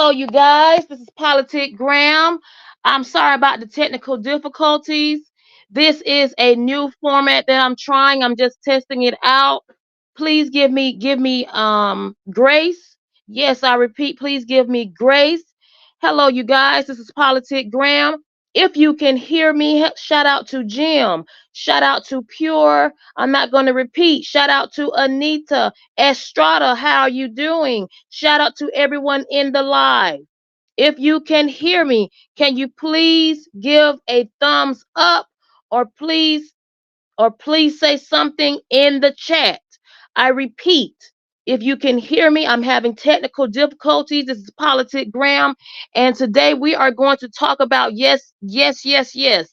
Hello, you guys. This is Politic Graham. I'm sorry about the technical difficulties. This is a new format that I'm trying. I'm just testing it out. Please give me grace. Yes, I repeat, please give me grace. Hello, you guys. This is Politic Graham. If you can hear me, shout out to Jim. Shout out to Pure. I'm not going to repeat. Shout out to Anita Estrada. How are you doing? Shout out to everyone in the live. If you can hear me, can you please give a thumbs up or please say something in the chat. I repeat, if you can hear me, I'm having technical difficulties. This is Politic Graham, and today we are going to talk about yes, yes, yes, yes.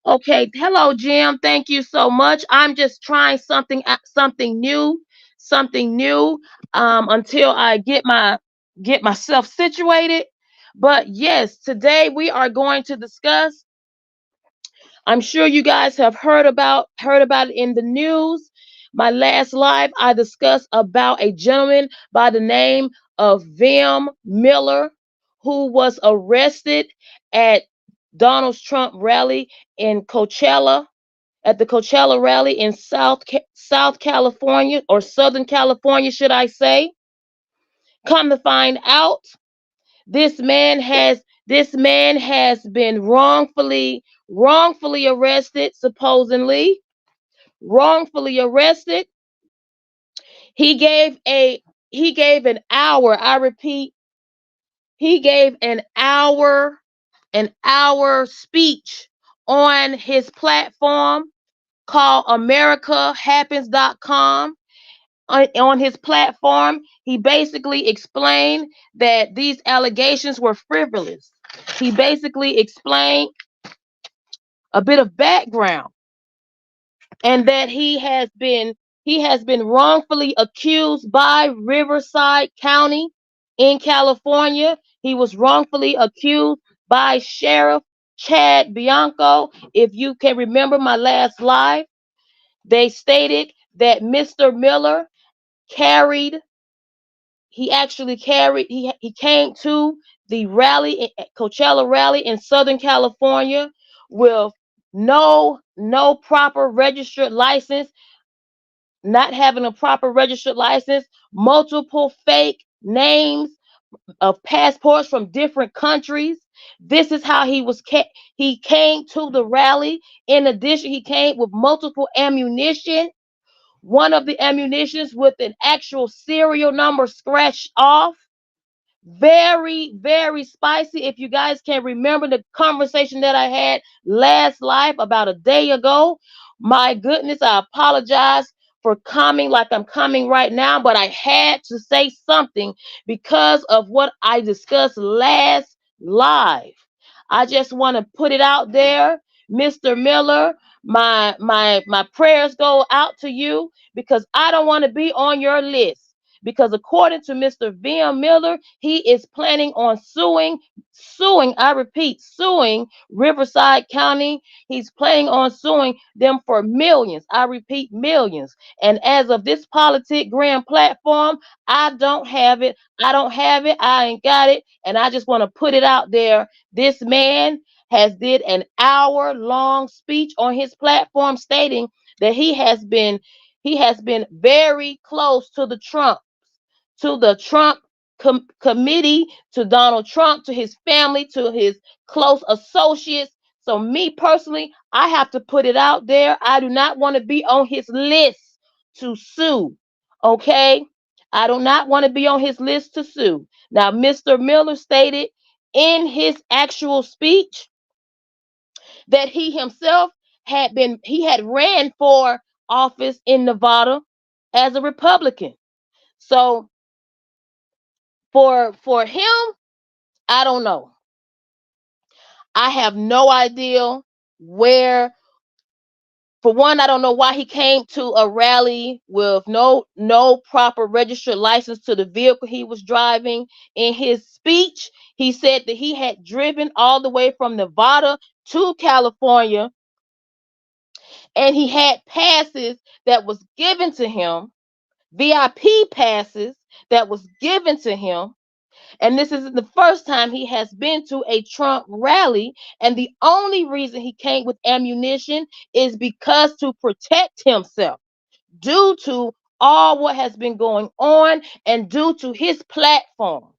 Okay, hello, Jim. Thank you so much. I'm just trying something new, something new, until I get myself situated. But yes, today we are going to discuss. I'm sure you guys have heard about it in the news. My last live, I discussed about a gentleman by the name of Vim Miller who was arrested at Donald Trump rally in Coachella, at the Coachella rally in South California, or Southern California, should I say. Come to find out, this man has been wrongfully arrested, supposedly wrongfully arrested. He gave a he gave an hour, I repeat, he gave an hour speech on his platform called americahappens.com. On his platform, he basically explained that these allegations were frivolous. He basically explained a bit of background, and that he has been wrongfully accused by Riverside County in California. He was wrongfully accused by Sheriff Chad Bianco. If you can remember my last live, they stated that Mr. Miller carried he actually carried he came to the Coachella rally in Southern California with no proper registered license, not having a proper registered license, multiple fake names of passports from different countries. This is how he came to the rally. In addition, he came with multiple ammunition. One of the ammunitions with an actual serial number scratched off. Very, very spicy. If you guys can remember the conversation that I had last live about a day ago, my goodness, I apologize for coming like I'm coming right now, but I had to say something because of what I discussed last live. I just want to put it out there, Mr. Miller. My prayers go out to you because I don't want to be on your list. Because according to Mr. VM Miller, he is planning on I repeat, suing Riverside County. He's planning on suing them for millions. I repeat, millions. And as of this Politic Grand platform, I don't have it. I don't have it. I ain't got it. And I just want to put it out there. This man has did an hour-long speech on his platform stating that he has been very close to the Trump committee, to Donald Trump, to his family, to his close associates. So, me personally, I have to put it out there. I do not want to be on his list to sue. Okay? I do not want to be on his list to sue. Now, Mr. Miller stated in his actual speech that he himself had ran for office in Nevada as a Republican. So, for him, I don't know. I have no idea where. For one, I don't know why he came to a rally with no proper registered license to the vehicle he was driving. In his speech, he said that he had driven all the way from Nevada to California, and he had passes that was given to him VIP passes that was given to him. And this isn't the first time he has been to a Trump rally. And the only reason he came with ammunition is because to protect himself due to all what has been going on and due to his platform.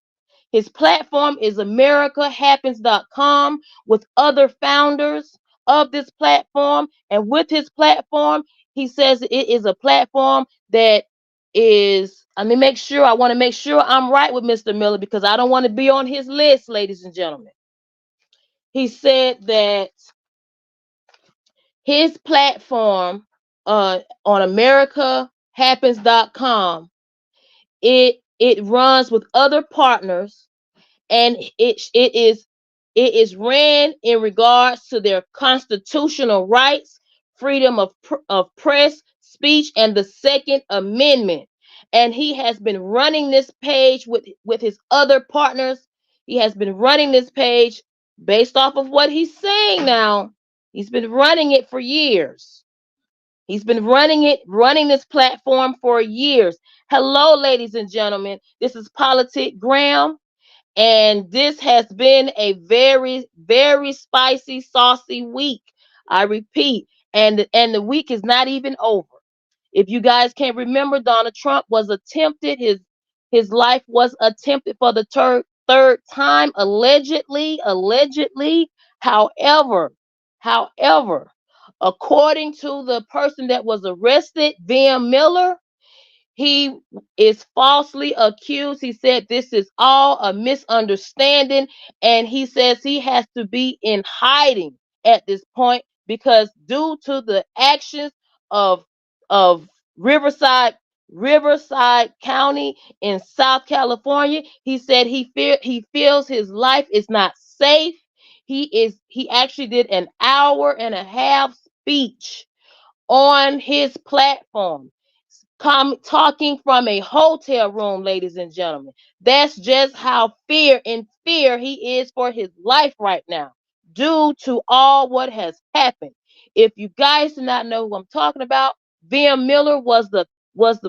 His platform is americahappens.com with other founders of this platform. And with his platform, he says it is a platform that is, I want to make sure I'm right with Mr. Miller because I don't want to be on his list, ladies and gentlemen. He said that his platform on americahappens.com, it runs with other partners, and it is ran in regards to their constitutional rights, freedom of press, speech, and the Second Amendment. And he has been running this page with his other partners. He has been running this page based off of what he's saying now. He's been running it for years. He's been running this platform for years. Hello, ladies and gentlemen. This is Politic Graham. And this has been a very, very spicy, saucy week. I repeat, and the week is not even over. If you guys can't remember, Donald Trump was attempted. His life was attempted for the third time, allegedly. Allegedly. However, according to the person that was arrested, Van Miller, he is falsely accused. He said this is all a misunderstanding, and he says he has to be in hiding at this point because due to the actions of of Riverside Riverside County in South California, he said he feels his life is not safe. He actually did an hour and a half speech on his platform, talking from a hotel room, ladies and gentlemen. That's just how in fear he is for his life right now, due to all what has happened. If you guys do not know who I'm talking about, Van Miller was the person.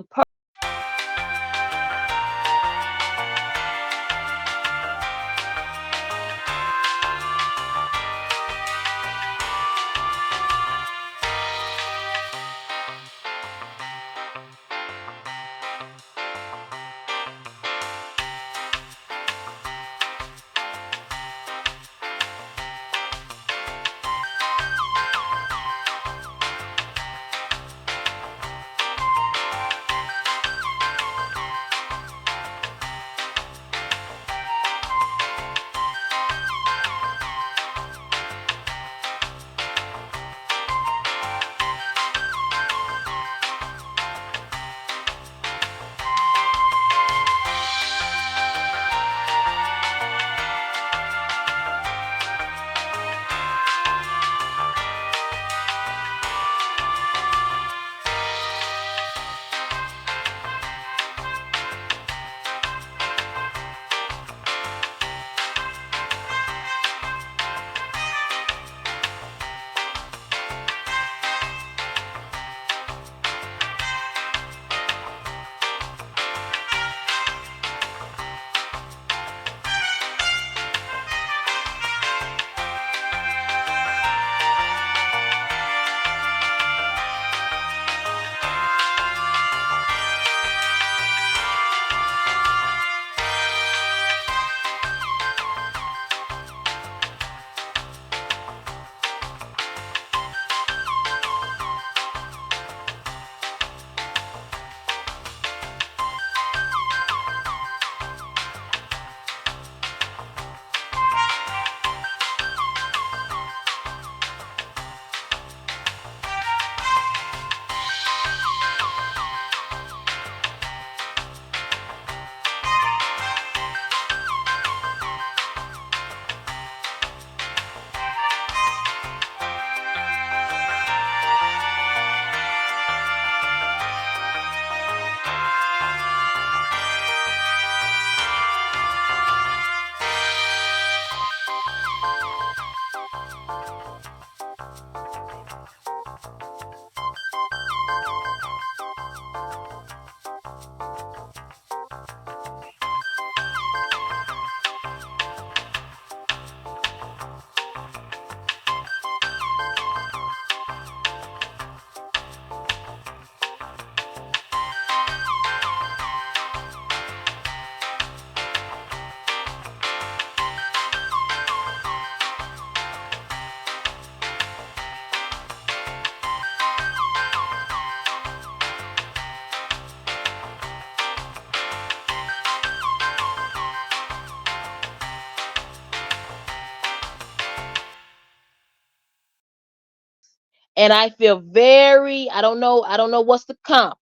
And I feel I don't know what's the comp,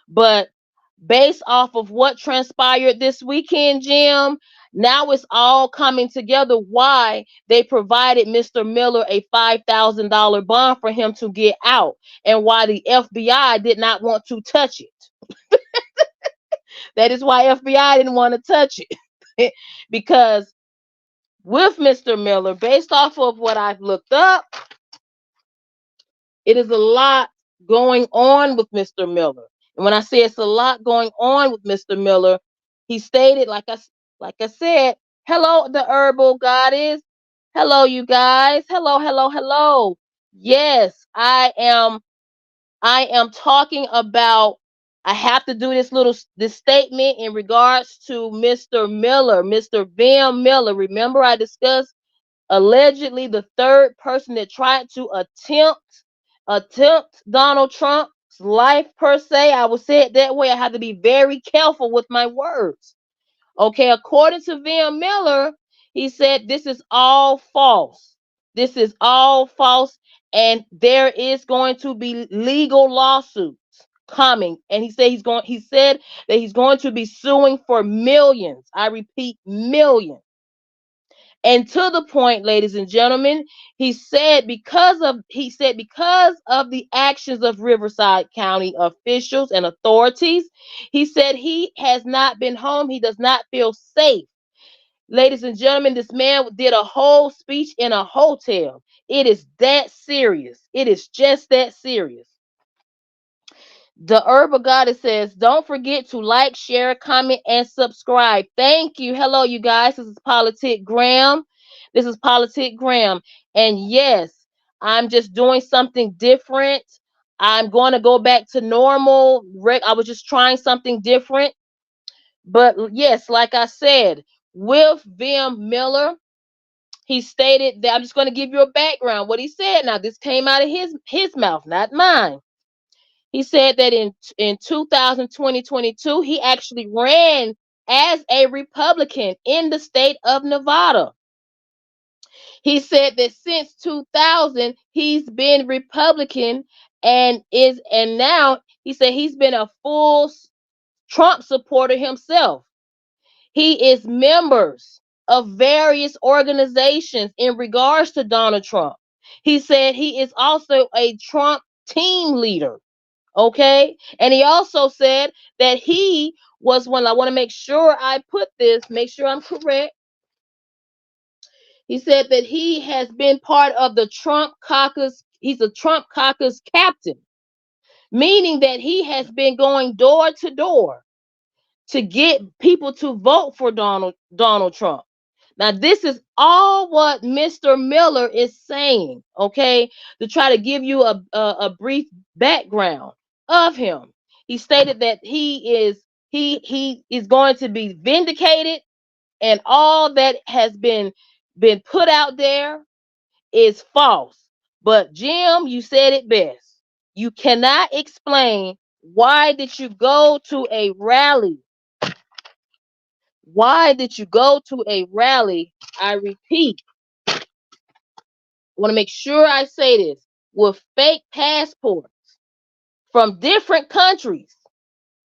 but based off of what transpired this weekend, Jim, now it's all coming together why they provided Mr. Miller a $5,000 bond for him to get out, and why the FBI did not want to touch it. That is why FBI didn't want to touch it. Because with Mr. Miller, based off of what I've looked up, it is a lot going on with Mr. Miller. And when I say it's a lot going on with Mr. Miller, he stated, like I said, hello, the herbal goddess. Hello, you guys. Hello, hello, hello. Yes, I am talking about. I have to do this statement in regards to Mr. Miller, Mr. Van Miller. Remember, I discussed allegedly the third person that tried to attempt Donald Trump's life, per se. I will say it that way. I have to be very careful with my words. Okay, according to Van Miller, he said this is all false. This is all false, and there is going to be legal lawsuits coming. And he said that he's going to be suing for millions. I repeat, millions. And to the point, ladies and gentlemen, he said because of the actions of Riverside County officials and authorities, he said he has not been home. He does not feel safe. Ladies and gentlemen, this man did a whole speech in a hotel. It is that serious. It is just that serious. The Herbal Goddess says, don't forget to like, share, comment, and subscribe. Thank you. Hello, you guys. This is Politic Graham. This is Politic Graham. And yes, I'm just doing something different. I'm going to go back to normal. I was just trying something different. But yes, like I said, with Van Miller, he stated that, I'm just going to give you a background. What he said, now this came out of his mouth, not mine. He said that in 2022, he actually ran as a Republican in the state of Nevada. He said that since 2000, he's been Republican and now he said he's been a full Trump supporter himself. He is members of various organizations in regards to Donald Trump. He said he is also a Trump team leader. Okay. And he also said that he was one. I want to make sure I put this, make sure I'm correct. He said that he has been part of the Trump caucus. He's a Trump caucus captain, meaning that he has been going door to door to get people to vote for Donald Trump. Now, this is all what Mr. Miller is saying, okay, to try to give you a brief background of him. He stated that he is going to be vindicated, and all that has been put out there is false. But Jim, you said it best. You cannot explain why did you go to a rally. Why did you go to a rally? I repeat, I want to make sure I say this, with fake passports from different countries.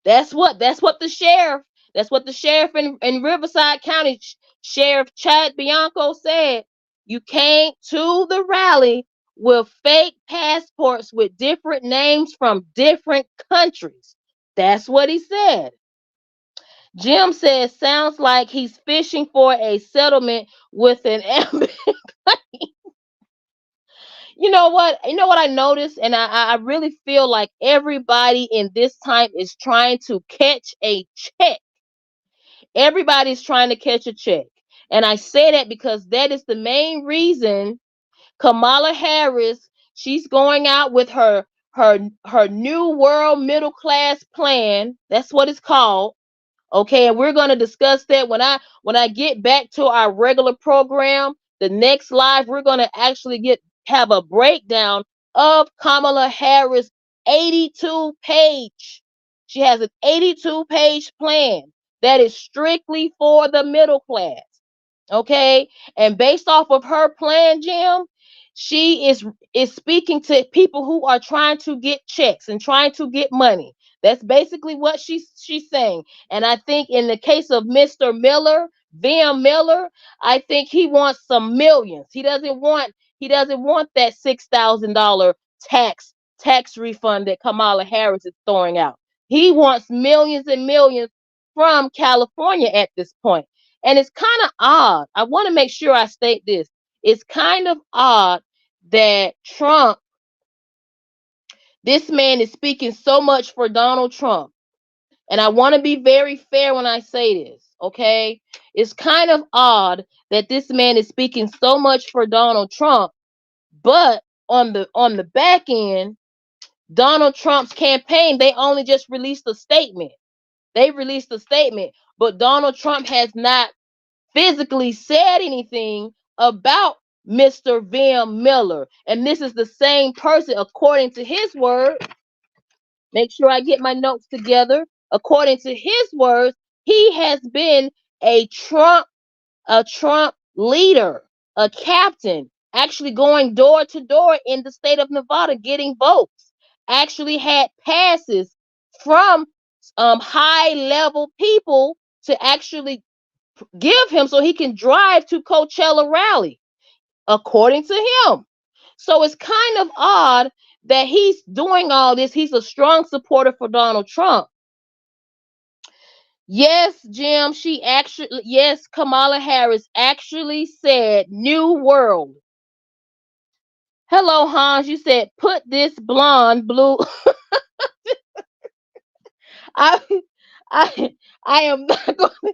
That's what the sheriff in Riverside County, Sheriff Chad Bianco, said. You came to the rally with fake passports with different names from different countries. That's what he said. Jim says, sounds like he's fishing for a settlement with an ambulance. You know what? I noticed, and I really feel like everybody in this time is trying to catch a check. Everybody's trying to catch a check. And I say that because that is the main reason Kamala Harris, she's going out with her new world middle class plan. That's what it's called. Okay, and we're going to discuss that when I get back to our regular program, the next live. We're going to actually have a breakdown of Kamala Harris 82 page. She has an 82 page plan that is strictly for the middle class. Okay, and based off of her plan, Jim, She is speaking to people who are trying to get checks and trying to get money. That's basically what she's saying. And I think in the case of Mr. Miller, VM Miller, I think he wants some millions. He doesn't want that $6,000 tax refund that Kamala Harris is throwing out. He wants millions and millions from California at this point. And it's kind of odd. I want to make sure I state this. It's kind of odd that this man is speaking so much for Donald Trump. And I want to be very fair when I say this, okay? It's kind of odd that this man is speaking so much for Donald Trump, but on the back end, Donald Trump's campaign, they only just released a statement. They released a statement, but Donald Trump has not physically said anything about Mr. Van Miller. And this is the same person, according to his word. Make sure I get my notes together. According to his words, he has been a Trump leader, a captain, actually going door to door in the state of Nevada getting votes. Actually had passes from high level people to actually give him so he can drive to Coachella rally, according to him. So it's kind of odd that he's doing all this. He's a strong supporter for Donald Trump. Yes, Jim, yes, Kamala Harris actually said New World. Hello, Hans. You said put this blonde blue. I, I, I am not going to.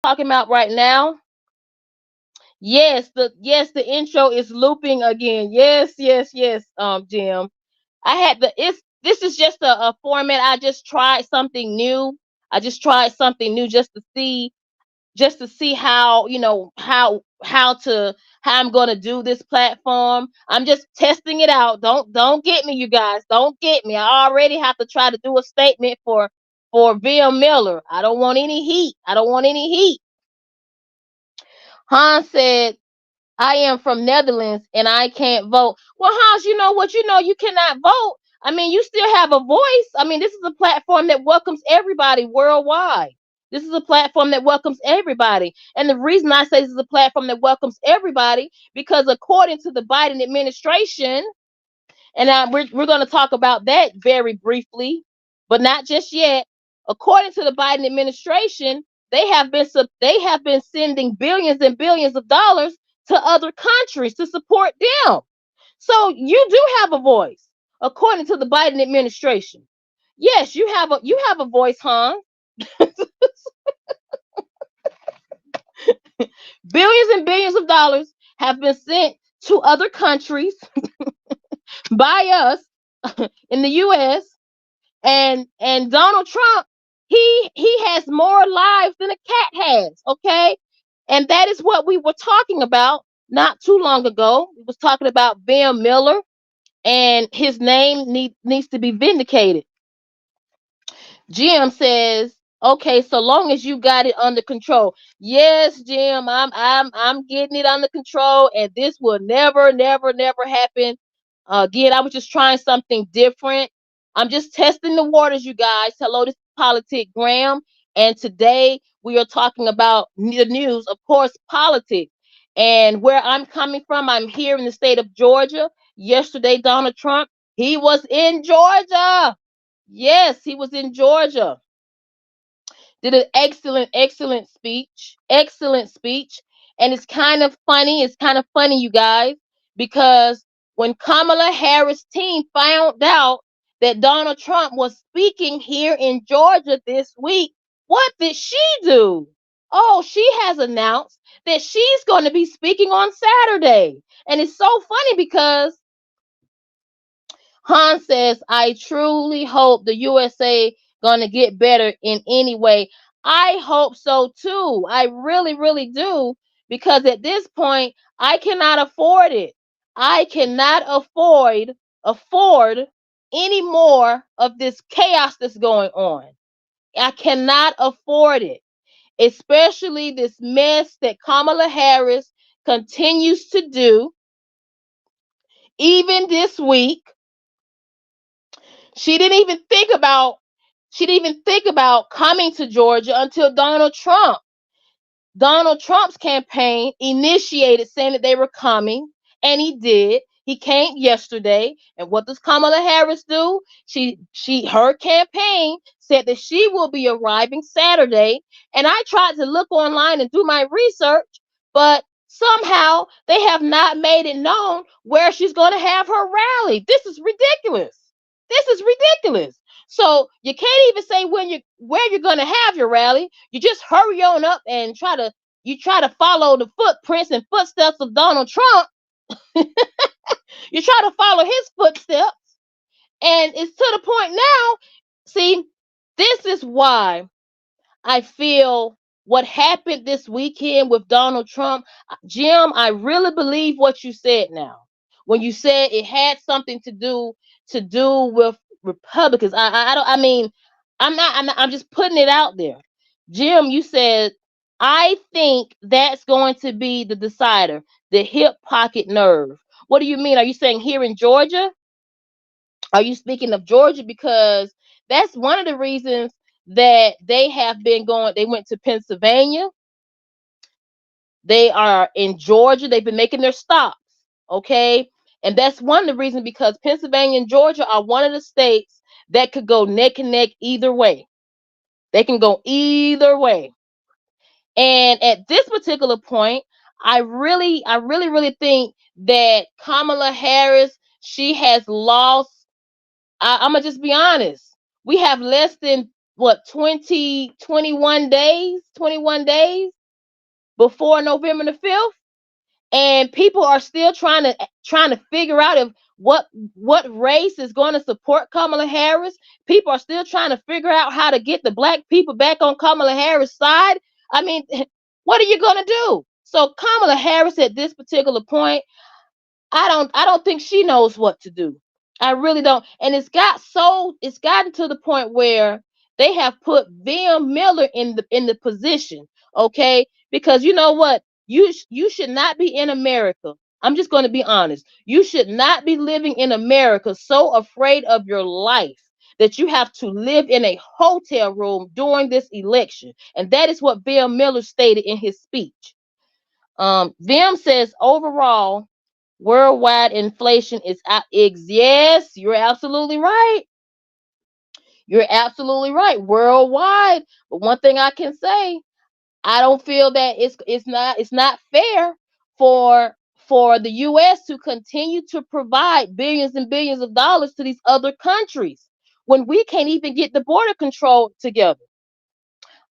Talking about right now. The intro is looping again. Yes, Jim. I had the it's this is just a format. I just tried something new. I just tried something new just to see how, how I'm gonna do this platform. I'm just testing it out. Don't get me, you guys. Don't get me. I already have to try to do a statement for Bill Miller. I don't want any heat. I don't want any heat. Han said, I am from Netherlands and I can't vote. Well, Hans, you know what? You know you cannot vote. I mean, you still have a voice. I mean, this is a platform that welcomes everybody worldwide. This is a platform that welcomes everybody. And the reason I say this is a platform that welcomes everybody, because according to the Biden administration, and we're going to talk about that very briefly, but not just yet. According to the Biden administration, they have been sending billions and billions of dollars to other countries to support them. So you do have a voice, according to the Biden administration. Yes, you have a voice, huh? Billions and billions of dollars have been sent to other countries by us in the U.S. and Donald Trump, he has more lives than a cat has, okay? And that is what we were talking about not too long ago. We was talking about Van Miller, and his name needs to be vindicated. Jim says, "Okay, so long as you got it under control." Yes, Jim, I'm getting it under control, and this will never happen again. I was just trying something different. I'm just testing the waters, you guys. Hello, this is Politic Graham, and today we are talking about the news, of course, politics. And where I'm coming from, I'm here in the state of Georgia. Yesterday, Donald Trump, he was in Georgia. Yes, he was in Georgia. Did an excellent speech. Excellent speech. And it's kind of funny. It's kind of funny, you guys, because when Kamala Harris' team found out that Donald Trump was speaking here in Georgia this week, what did she do? Oh, she has announced that she's going to be speaking on Saturday. And it's so funny because Han says, "I truly hope the USA gonna get better in any way." I hope so too. I really do, because at this point I cannot afford it. I cannot afford any more of this chaos that's going on. I cannot afford it, especially this mess that Kamala Harris continues to do. Even this week, She didn't even think about she didn't even think about coming to Georgia until Donald Trump's campaign initiated saying that they were coming, and he did. He came yesterday, and what does Kamala Harris do? Her campaign said that she will be arriving Saturday, and I tried to look online and do my research, but somehow they have not made it known where she's going to have her rally. This is ridiculous. This is ridiculous. So you can't even say where you're gonna have your rally. You just hurry on up and try to follow the footprints and footsteps of Donald Trump. You try to follow his footsteps, and it's to the point now. See, this is why I feel what happened this weekend with Donald Trump. Jim, I really believe what you said now. When you said it had something to do with Republicans. I don't I mean, I'm just putting it out there. Jim, you said, "I think that's going to be the decider, the hip pocket nerve." What do you mean? Are you saying here in Georgia? Are you speaking of Georgia? Because that's one of the reasons that they have been going. They went to Pennsylvania. They are in Georgia. They've been making their stops. Okay. And that's one of the reasons, because Pennsylvania and Georgia are one of the states that could go neck and neck either way. They can go either way. And at this particular point, I really think that Kamala Harris, she has lost. I'm gonna just be honest. We have less than what 21 days before November the 5th, and people are still trying to figure out if what race is going to support Kamala Harris. People are still trying to figure out how to get the black people back on Kamala Harris' side. I mean, what are you going to do? So Kamala Harris at this particular point, I don't think she knows what to do. I really don't. And it's gotten to the point where they have put Van Miller in the position, okay? Because you know what? You should not be in America. I'm just going to be honest. You should not be living in America so afraid of your life that you have to live in a hotel room during this election. And that is what Van Miller stated in his speech. Vim says overall, worldwide inflation is out. Yes, you're absolutely right. You're absolutely right. Worldwide. But one thing I can say, I don't feel that it's not fair for the US to continue to provide billions and billions of dollars to these other countries when we can't even get the border control together.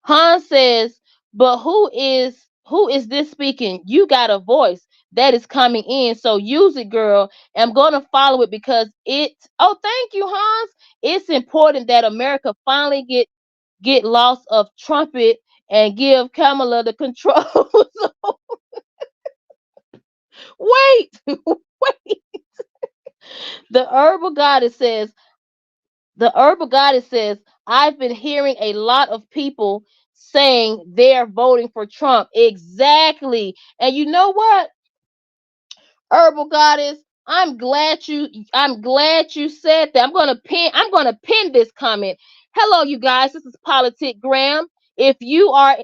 Han says, "But who is this speaking? You got a voice that is coming in, so use it, girl. I'm gonna follow it because it." Oh, thank you, Hans. It's important that America finally get loss of trumpet and give Kamala the control. Wait, wait. The herbal goddess says, I've been hearing a lot of people saying they're voting for Trump. Exactly. And you know what? Herbal goddess, I'm glad you said that. I'm gonna pin this comment. Hello, you guys. This is Politic Graham. If you are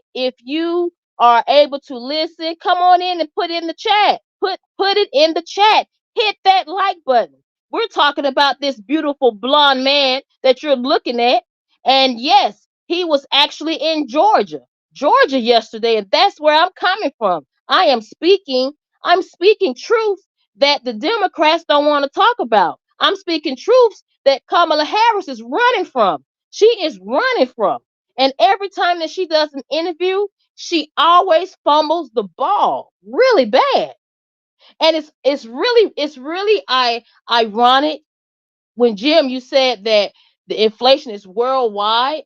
able to listen, come on in and put in the chat. Put it in the chat. Hit that like button. We're talking about this beautiful blonde man that you're looking at. And yes, he was actually in Georgia yesterday, and that's where I'm coming from. I'm speaking truth that the Democrats don't want to talk about. I'm speaking truths that Kamala Harris is running from. She is running from. And every time that she does an interview, she always fumbles the ball really bad. And it's really ironic when Jim you said that the inflation is worldwide.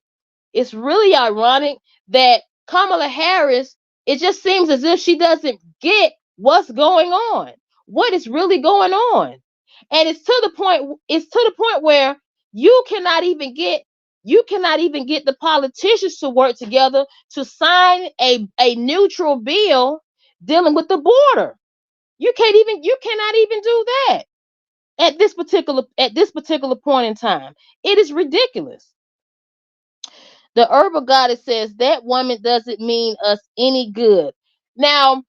It's really ironic that Kamala Harris, it just seems as if she doesn't get what's going on, what is really going on. And it's to the point where you cannot even get the politicians to work together to sign a neutral bill dealing with the border. You cannot even do that at this particular point in time. It is ridiculous. The herbal goddess says that woman doesn't mean us any good. Now,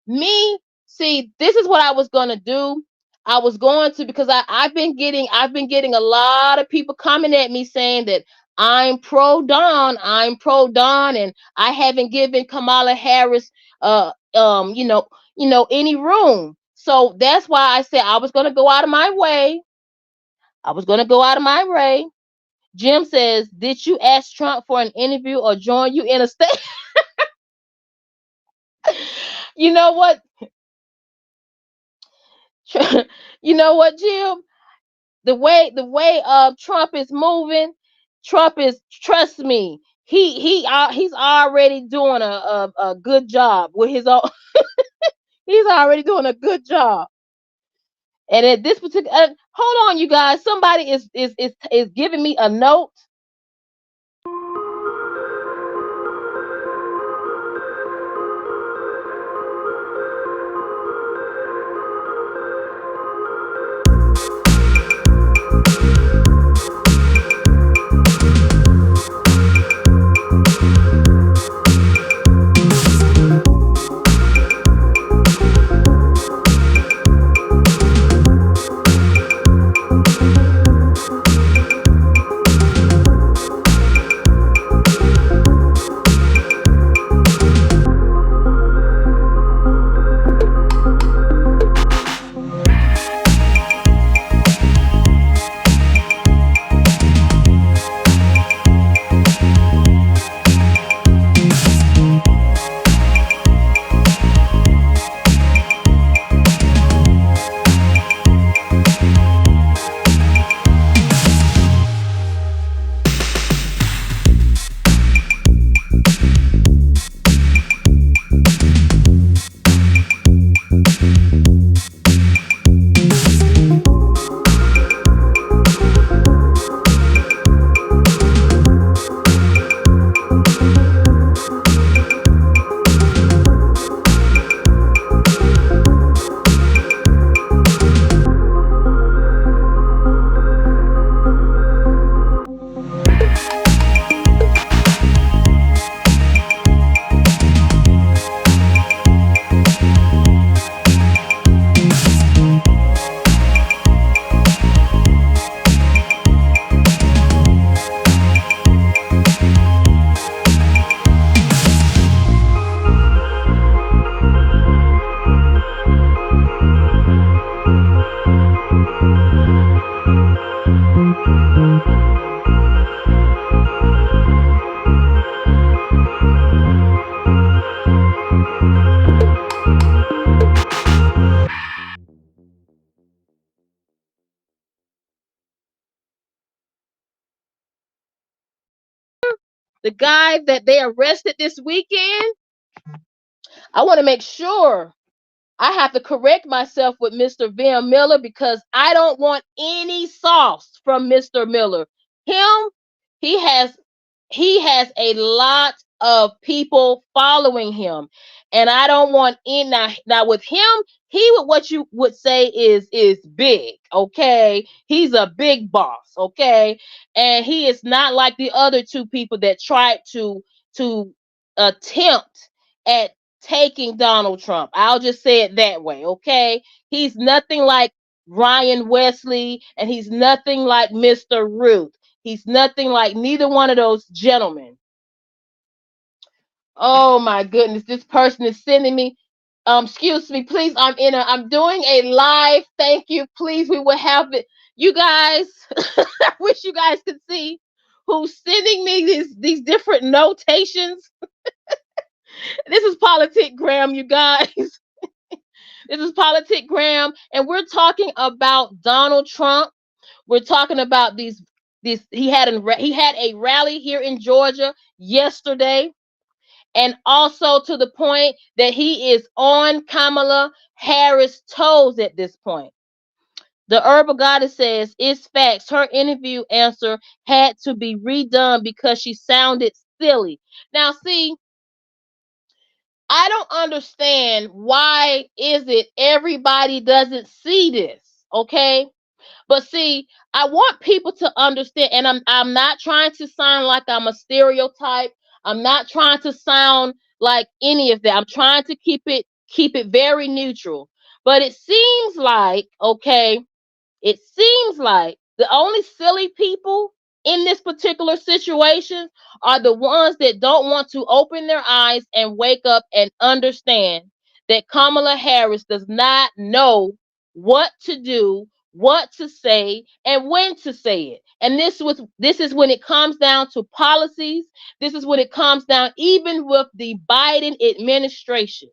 see, this is what I was gonna do. I was going to because I've been getting a lot of people coming at me saying that I'm pro Don, and I haven't given Kamala Harris any room. So that's why I said I was gonna go out of my way. I was gonna go out of my way. Jim says, did you ask Trump for an interview or join you in a state? You know what? You know what, Jim? The way Trump is moving, Trump is, trust me, he's already doing a good job with his own. He's already doing a good job. And at this particular, hold on, you guys. Somebody is giving me a note. the guy that they arrested this weekend, I want to make sure I have to correct myself with Mr. Van Miller because I don't want any sauce from Mr. Miller. Him, he has he has a lot of people following him, and I don't want in now with him. He would what you would say is big, okay? He's a big boss, okay? And he is not like the other two people that tried to attempt at taking Donald Trump. I'll just say it that way, okay? He's nothing like Ryan Wesley, and he's nothing like Mr. Ruth. He's nothing like neither one of those gentlemen. Oh my goodness, this person is sending me. Excuse me, please. I'm doing a live. Thank you. Please, we will have it. You guys, I wish you guys could see who's sending me these different notations. This is Politic Graham, you guys. This is Politic Graham, and we're talking about Donald Trump. We're talking about these. He had a rally here in Georgia yesterday, and also to the point that he is on Kamala Harris' toes at this point. The Herbal Goddess says it's facts. Her interview answer had to be redone because she sounded silly. Now, see, I don't understand why is it everybody doesn't see this, okay? But see, I want people to understand, and I'm not trying to sound like I'm a stereotype. I'm not trying to sound like any of that. I'm trying to keep it very neutral. But it seems like, okay, it seems like the only silly people in this particular situation are the ones that don't want to open their eyes and wake up and understand that Kamala Harris does not know what to do, what to say, and when to say it. And this is when it comes down to policies. This is when it comes down even with the Biden administration.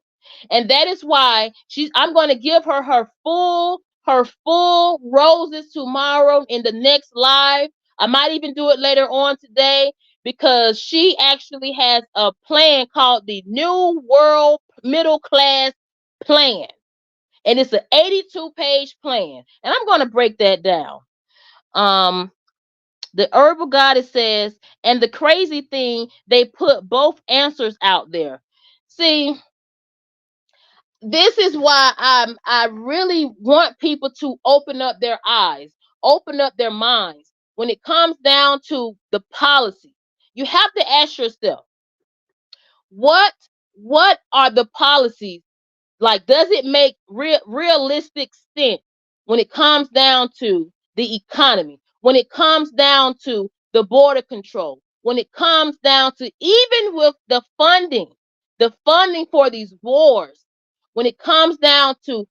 And that is why I'm going to give her full roses tomorrow in the next live. I might even do it later on today because she actually has a plan called the New World Middle Class Plan. And it's an 82-page plan. And I'm going to break that down. The Herbal Goddess says, and the crazy thing, they put both answers out there. See, this is why I really want people to open up their eyes, open up their minds when it comes down to the policy. You have to ask yourself, what are the policies? Like, does it make realistic sense when it comes down to the economy, when it comes down to the border control, when it comes down to even with the funding for these wars, when it comes down to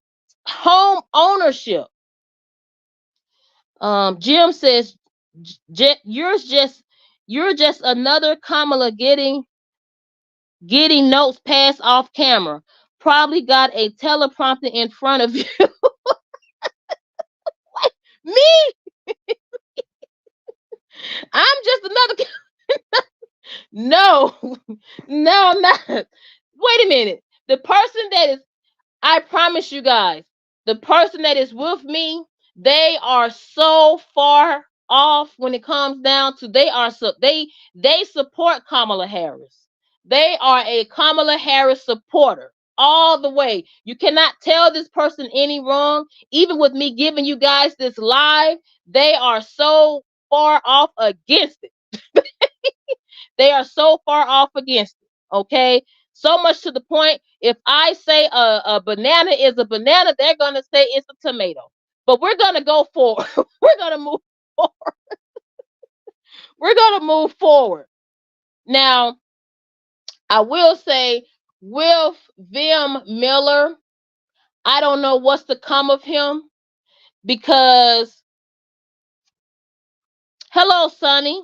home ownership? Jim says, you're just another Kamala getting notes passed off camera. Probably got a teleprompter in front of you. Me? I'm just another. No, no, I'm not. Wait a minute. The person that is, I promise you guys, the person that is with me, they are so far off when it comes down to they support Kamala Harris. They are a Kamala Harris supporter all the way. You cannot tell this person any wrong. Even with me giving you guys this live, they are so far off against it. They are so far off against it. Okay. So much to the point, if I say a banana is a banana, they're going to say it's a tomato. But we're going to go forward. We're going to move forward. We're going to move forward. Now, I will say with Vim Miller, I don't know what's to come of him because, hello, Sonny.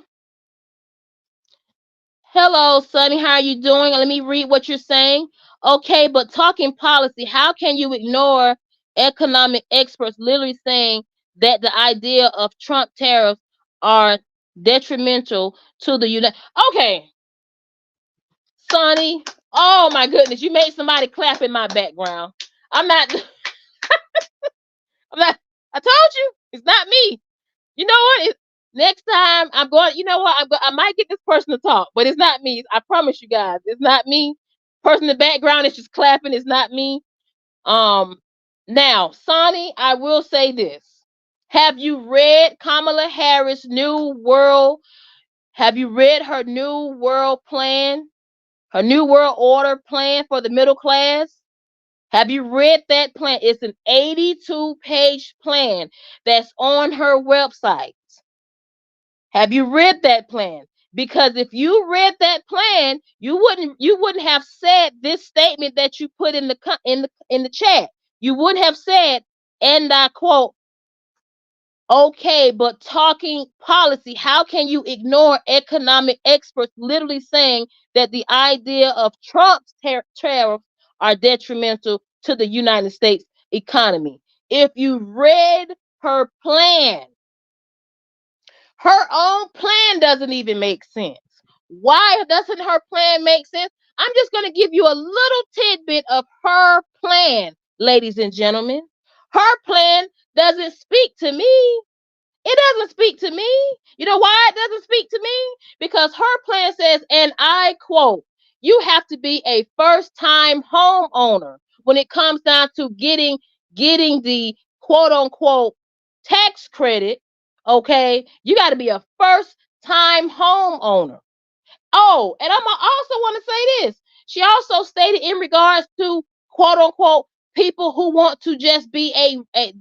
Hello, Sonny. How are you doing? Let me read what you're saying. Okay, but talking policy, how can you ignore economic experts literally saying that the idea of Trump tariffs are detrimental to the United? Okay, Sonny, oh my goodness, you made somebody clap in my background. I'm not, I'm not, I told you, it's not me. You know what? Next time I'm going, you know what? I might get this person to talk, but it's not me. I promise you guys, it's not me. Person in the background is just clapping. It's not me. Now, Sonny, I will say this. Have you read Kamala Harris' New World? Have you read her New World plan? Her New World Order plan for the middle class? Have you read that plan? It's an 82-page plan that's on her website. Have you read that plan? Because if you read that plan, you wouldn't have said this statement that you put in the chat. You wouldn't have said, and I quote, okay, but talking policy, how can you ignore economic experts literally saying that the idea of Trump's tariffs are detrimental to the United States economy? If you read her plan, her own plan doesn't even make sense. Why doesn't her plan make sense? I'm just going to give you a little tidbit of her plan, ladies and gentlemen. Her plan doesn't speak to me. It doesn't speak to me. You know why it doesn't speak to me? Because her plan says, and I quote, you have to be a first-time homeowner when it comes down to getting the quote-unquote tax credit. Okay, you got to be a first-time homeowner. Oh, and I also want to say this. She also stated in regards to quote-unquote people who want to just be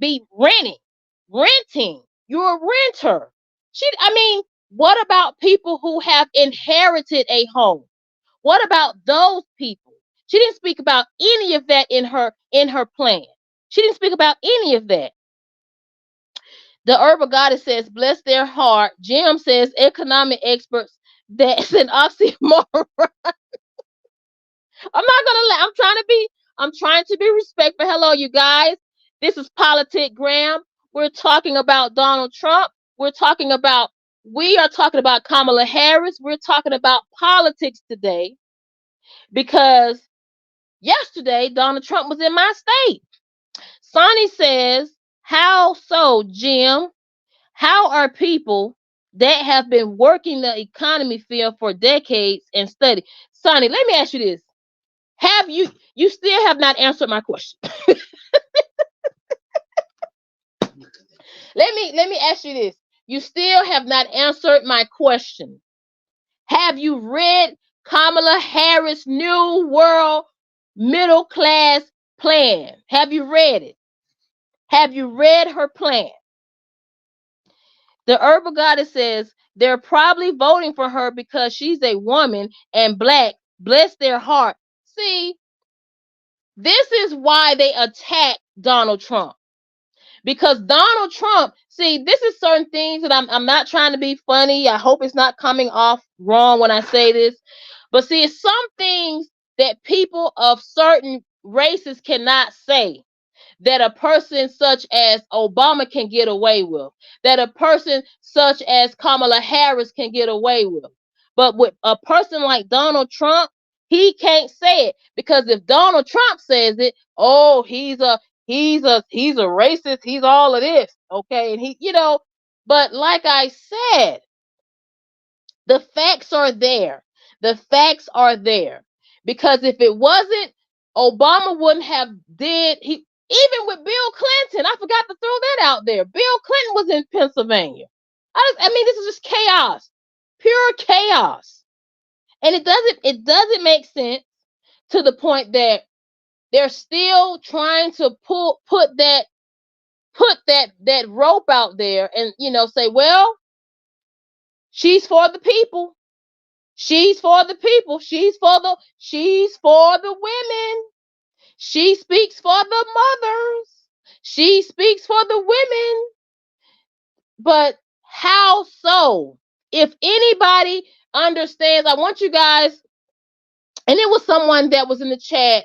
be renting. You're a renter. What about people who have inherited a home? What about those people? She didn't speak about any of that in her plan. She didn't speak about any of that. The Herbal Goddess says, bless their heart. Jim says, economic experts, that's an oxymoron. I'm trying to be respectful. Hello, you guys. This is Politic Graham. We're talking about Donald Trump. We are talking about Kamala Harris. We're talking about politics today because yesterday Donald Trump was in my state. Sonny says, how so, Jim? How are people that have been working the economy field for decades and study? Sonny, let me ask you this. You still have not answered my question. Let me ask you this. You still have not answered my question. Have you read Kamala Harris' New World Middle Class Plan? Have you read it? Have you read her plan? The Herbal Goddess says they're probably voting for her because she's a woman and black. Bless their heart. See, this is why they attack Donald Trump. Because Donald Trump, see, this is certain things that I'm not trying to be funny. I hope it's not coming off wrong when I say this. But see, it's some things that people of certain races cannot say that a person such as Obama can get away with, that a person such as Kamala Harris can get away with. But with a person like Donald Trump, he can't say it, because if Donald Trump says it, oh, he's a racist, he's all of this, okay? And but like I said, the facts are there. The facts are there. Because if it wasn't, Obama wouldn't have even with Bill Clinton, I forgot to throw that out there. Bill Clinton was in Pennsylvania. This is just chaos. Pure chaos. And it doesn't make sense to the point that they're still trying to put that rope out there and say, well, she's for the people. She's for the people. She's for the women. She speaks for the mothers. She speaks for the women. But how so? If anybody understands, I want you guys, and it was someone that was in the chat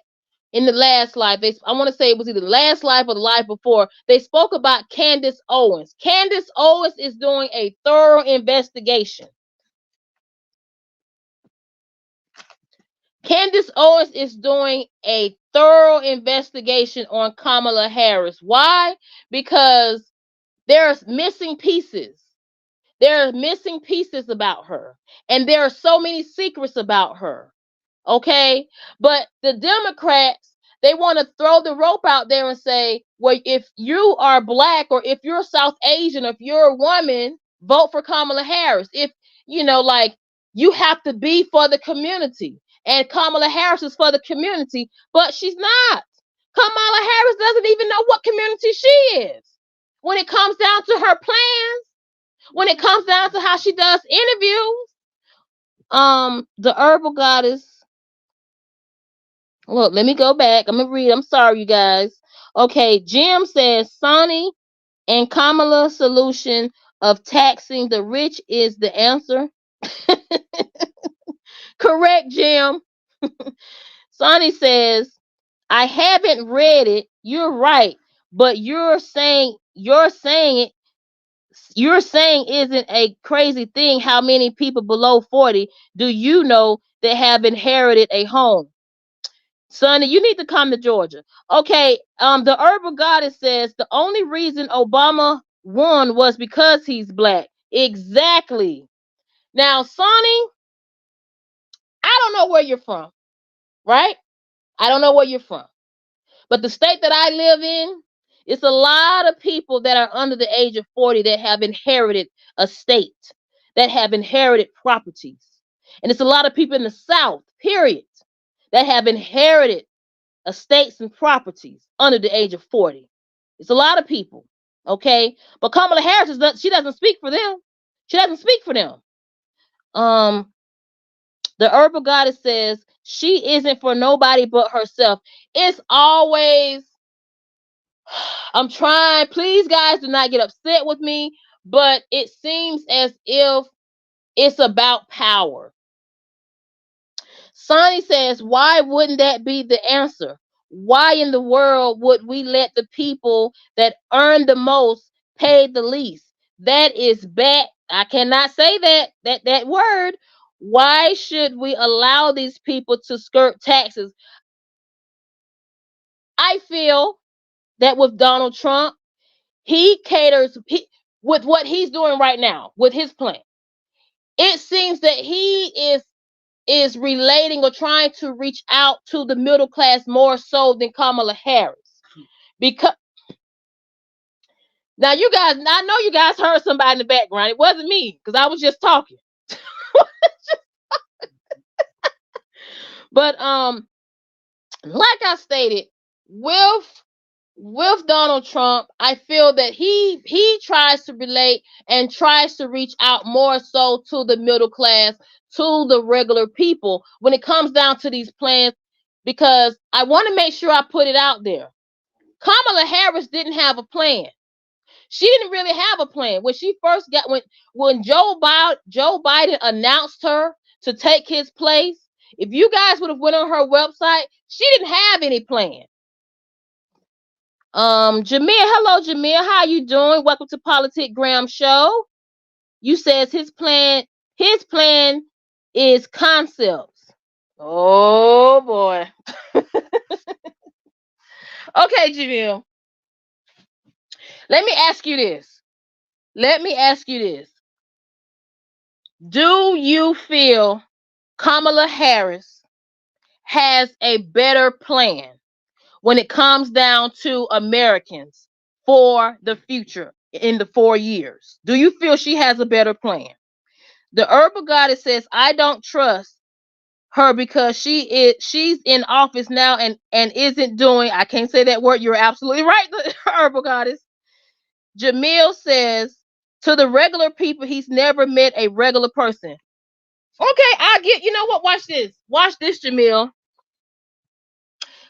in the last live. I want to say it was either the last live or the live before. They spoke about Candace Owens. Candace Owens is doing a thorough investigation. Candace Owens is doing a thorough investigation on Kamala Harris. Why? Because there's missing pieces. There are missing pieces about her. And there are so many secrets about her. Okay? But the Democrats, they want to throw the rope out there and say, well, if you are black or if you're South Asian, or if you're a woman, vote for Kamala Harris. If, like, you have to be for the community. And Kamala Harris is for the community, but she's not. Kamala Harris doesn't even know what community she is. When it comes down to her plans, when it comes down to how she does interviews, the herbal goddess. Look, let me go back. I'm gonna read. I'm sorry, you guys. Okay, Jim says Sonny and Kamala's solution of taxing the rich is the answer. Correct, Jim. Sonny says, I haven't read it. You're right, but you're saying it. You're saying isn't a crazy thing. How many people below 40 do you know that have inherited a home? Sonny, you need to come to Georgia. Okay, the herbal goddess says the only reason Obama won was because he's black. Exactly. Now, Sonny, I don't know where you're from, right? I don't know where you're from. But the state that I live in, it's a lot of people that are under the age of 40 that have inherited a state, that have inherited properties. And it's a lot of people in the South, period, that have inherited estates and properties under the age of 40. It's a lot of people, okay? But Kamala Harris, she doesn't speak for them. She doesn't speak for them. The herbal goddess says she isn't for nobody but herself. It's always, I'm trying, please guys do not get upset with me, but it seems as if it's about power. Sonny says, why wouldn't that be the answer? Why in the world would we let the people that earn the most pay the least? That is bad. I cannot say that word. Why should we allow these people to skirt taxes? I feel that with Donald Trump, he caters with what he's doing right now with his plan. It seems that he is relating or trying to reach out to the middle class more so than Kamala Harris. Because now you guys, I know you guys heard somebody in the background. It wasn't me because I was just talking. But like I stated, with Donald Trump, I feel that he tries to relate and tries to reach out more so to the middle class, to the regular people when it comes down to these plans, because I want to make sure I put it out there. Kamala Harris didn't have a plan. She didn't really have a plan. When she first got when Joe Biden announced her to take his place, if you guys would have went on her website, she didn't have any plan. Jameer, hello Jameer, how you doing? Welcome to Politic Graham Show. You says his plan is concepts. Oh boy. Okay, Jameer. Let me ask you this. Do you feel Kamala Harris has a better plan when it comes down to Americans for the future in the 4 years? Do you feel she has a better plan? The herbal goddess says, I don't trust her because she's in office now and isn't doing, I can't say that word, you're absolutely right, the herbal goddess. Jamil says, to the regular people, he's never met a regular person. Okay, you know what, watch this, Jamil.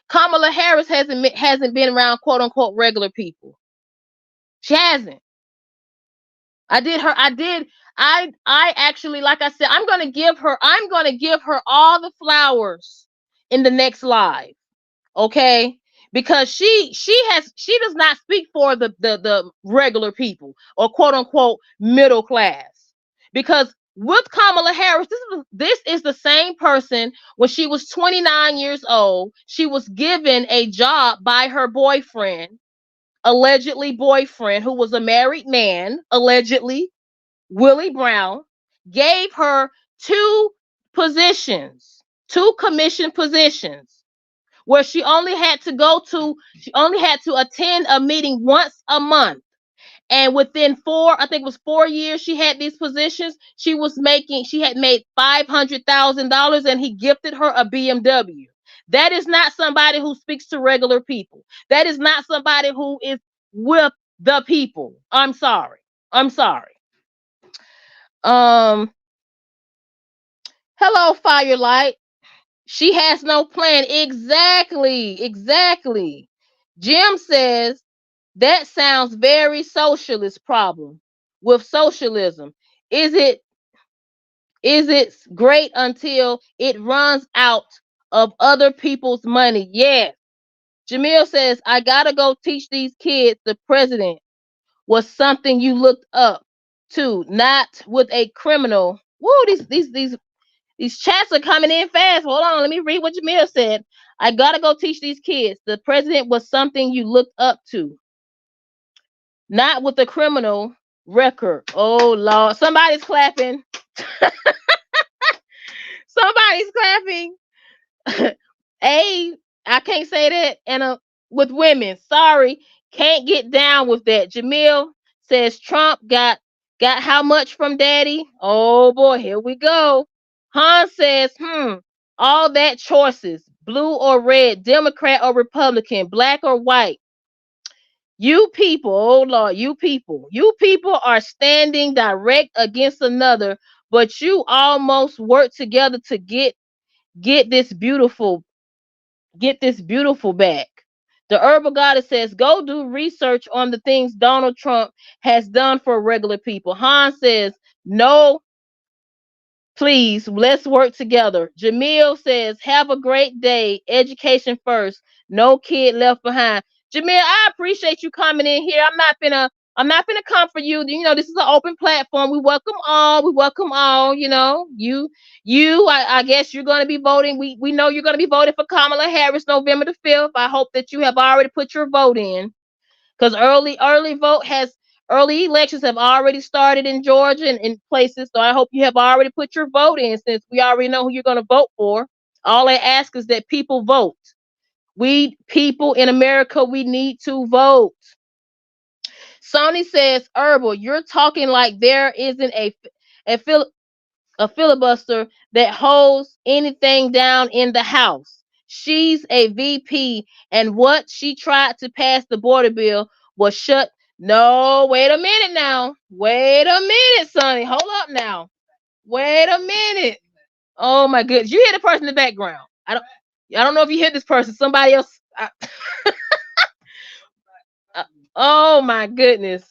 Kamala Harris hasn't been around quote unquote regular people. She hasn't. I actually, like I said, I'm gonna give her all the flowers in the next live. Okay? Because she does not speak for the regular people or quote unquote middle class. Because with Kamala Harris, this is the same person. When she was 29 years old, she was given a job by her boyfriend, allegedly boyfriend, who was a married man, allegedly, Willie Brown, gave her two positions, two commission positions, where she only had to attend a meeting once a month. And within I think it was 4 years, she had these positions. She had made $500,000, and he gifted her a BMW. That is not somebody who speaks to regular people. That is not somebody who is with the people. I'm sorry. I'm sorry. Hello, Firelight. She has no plan. Exactly. Jim says that sounds very socialist problem with socialism. Is it great until it runs out of other people's money? Yes. Jamil says, I gotta go teach these kids the president was something you looked up to, not with a criminal. Woo, these chats are coming in fast. Hold on, let me read what Jamil said. I gotta go teach these kids the president was something you looked up to, not with a criminal record. Oh Lord, somebody's clapping. Somebody's clapping. I can't say that. And with women, sorry, can't get down with that. Jamil says Trump got how much from daddy? Oh boy, here we go. Han says, all that choices, blue or red, Democrat or Republican, black or white. You people, oh Lord, you people are standing direct against another, but you almost work together to get this beautiful back. The herbal goddess says, go do research on the things Donald Trump has done for regular people. Han says, no, please, let's work together. Jamil says, have a great day. Education first. No kid left behind. Jamil, I appreciate you coming in here. I'm not gonna come for you. You know, this is an open platform. We welcome all. You know, I guess you're gonna be voting. We know you're gonna be voting for Kamala Harris November the 5th. I hope that you have already put your vote in, because early elections have already started in Georgia and in places. So I hope you have already put your vote in, since we already know who you're gonna vote for. All I ask is that people vote. We people in America, we need to vote. Sony says, Herbal, you're talking like there isn't a, fil- a filibuster that holds anything down in the House. She's a VP, and what she tried to pass the border bill was shut. No, wait a minute now. Wait a minute, Sonny. Hold up now. Wait a minute. Oh my goodness. You hear the person in the background. I don't know if you hear this person. Somebody else. Oh my goodness.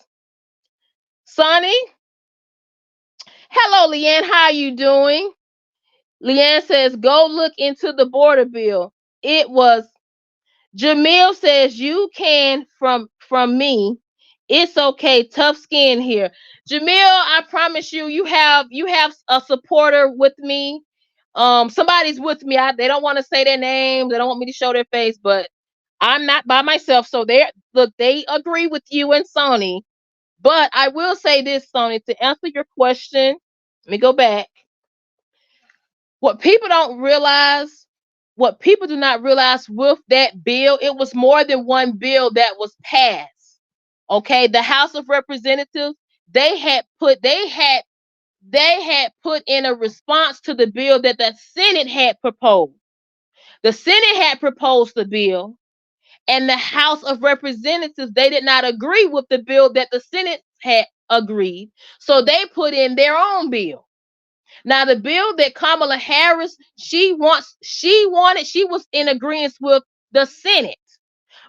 Sonny? Hello, Leanne. How are you doing? Leanne says, go look into the border bill. It was. Jamil says, you can from me. It's okay. Tough skin here. Jamil, I promise you, you have a supporter with me. Somebody's with me. They don't want to say their name. They don't want me to show their face, but I'm not by myself. So they agree with you and Sony. But I will say this, Sony, to answer your question. Let me go back. What people do not realize with that bill, it was more than one bill that was passed. Okay, the House of Representatives, they had put in a response to the bill that the Senate had proposed. The Senate had proposed the bill, and the House of Representatives, they did not agree with the bill that the Senate had agreed. So they put in their own bill. Now, the bill that Kamala Harris, she was in agreement with the Senate.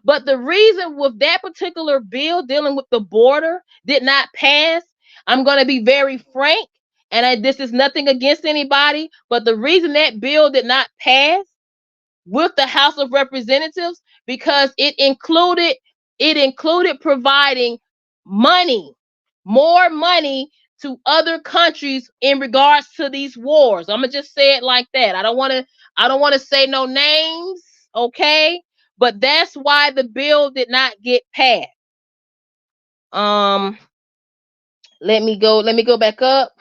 But the reason with that particular bill dealing with the border did not pass, I'm going to be very frank, and this is nothing against anybody, but the reason that bill did not pass with the House of Representatives, because it included providing money, more money to other countries in regards to these wars. I'm gonna just say it like that. I don't want to say no names, okay? But that's why the bill did not get passed. Let me go back up.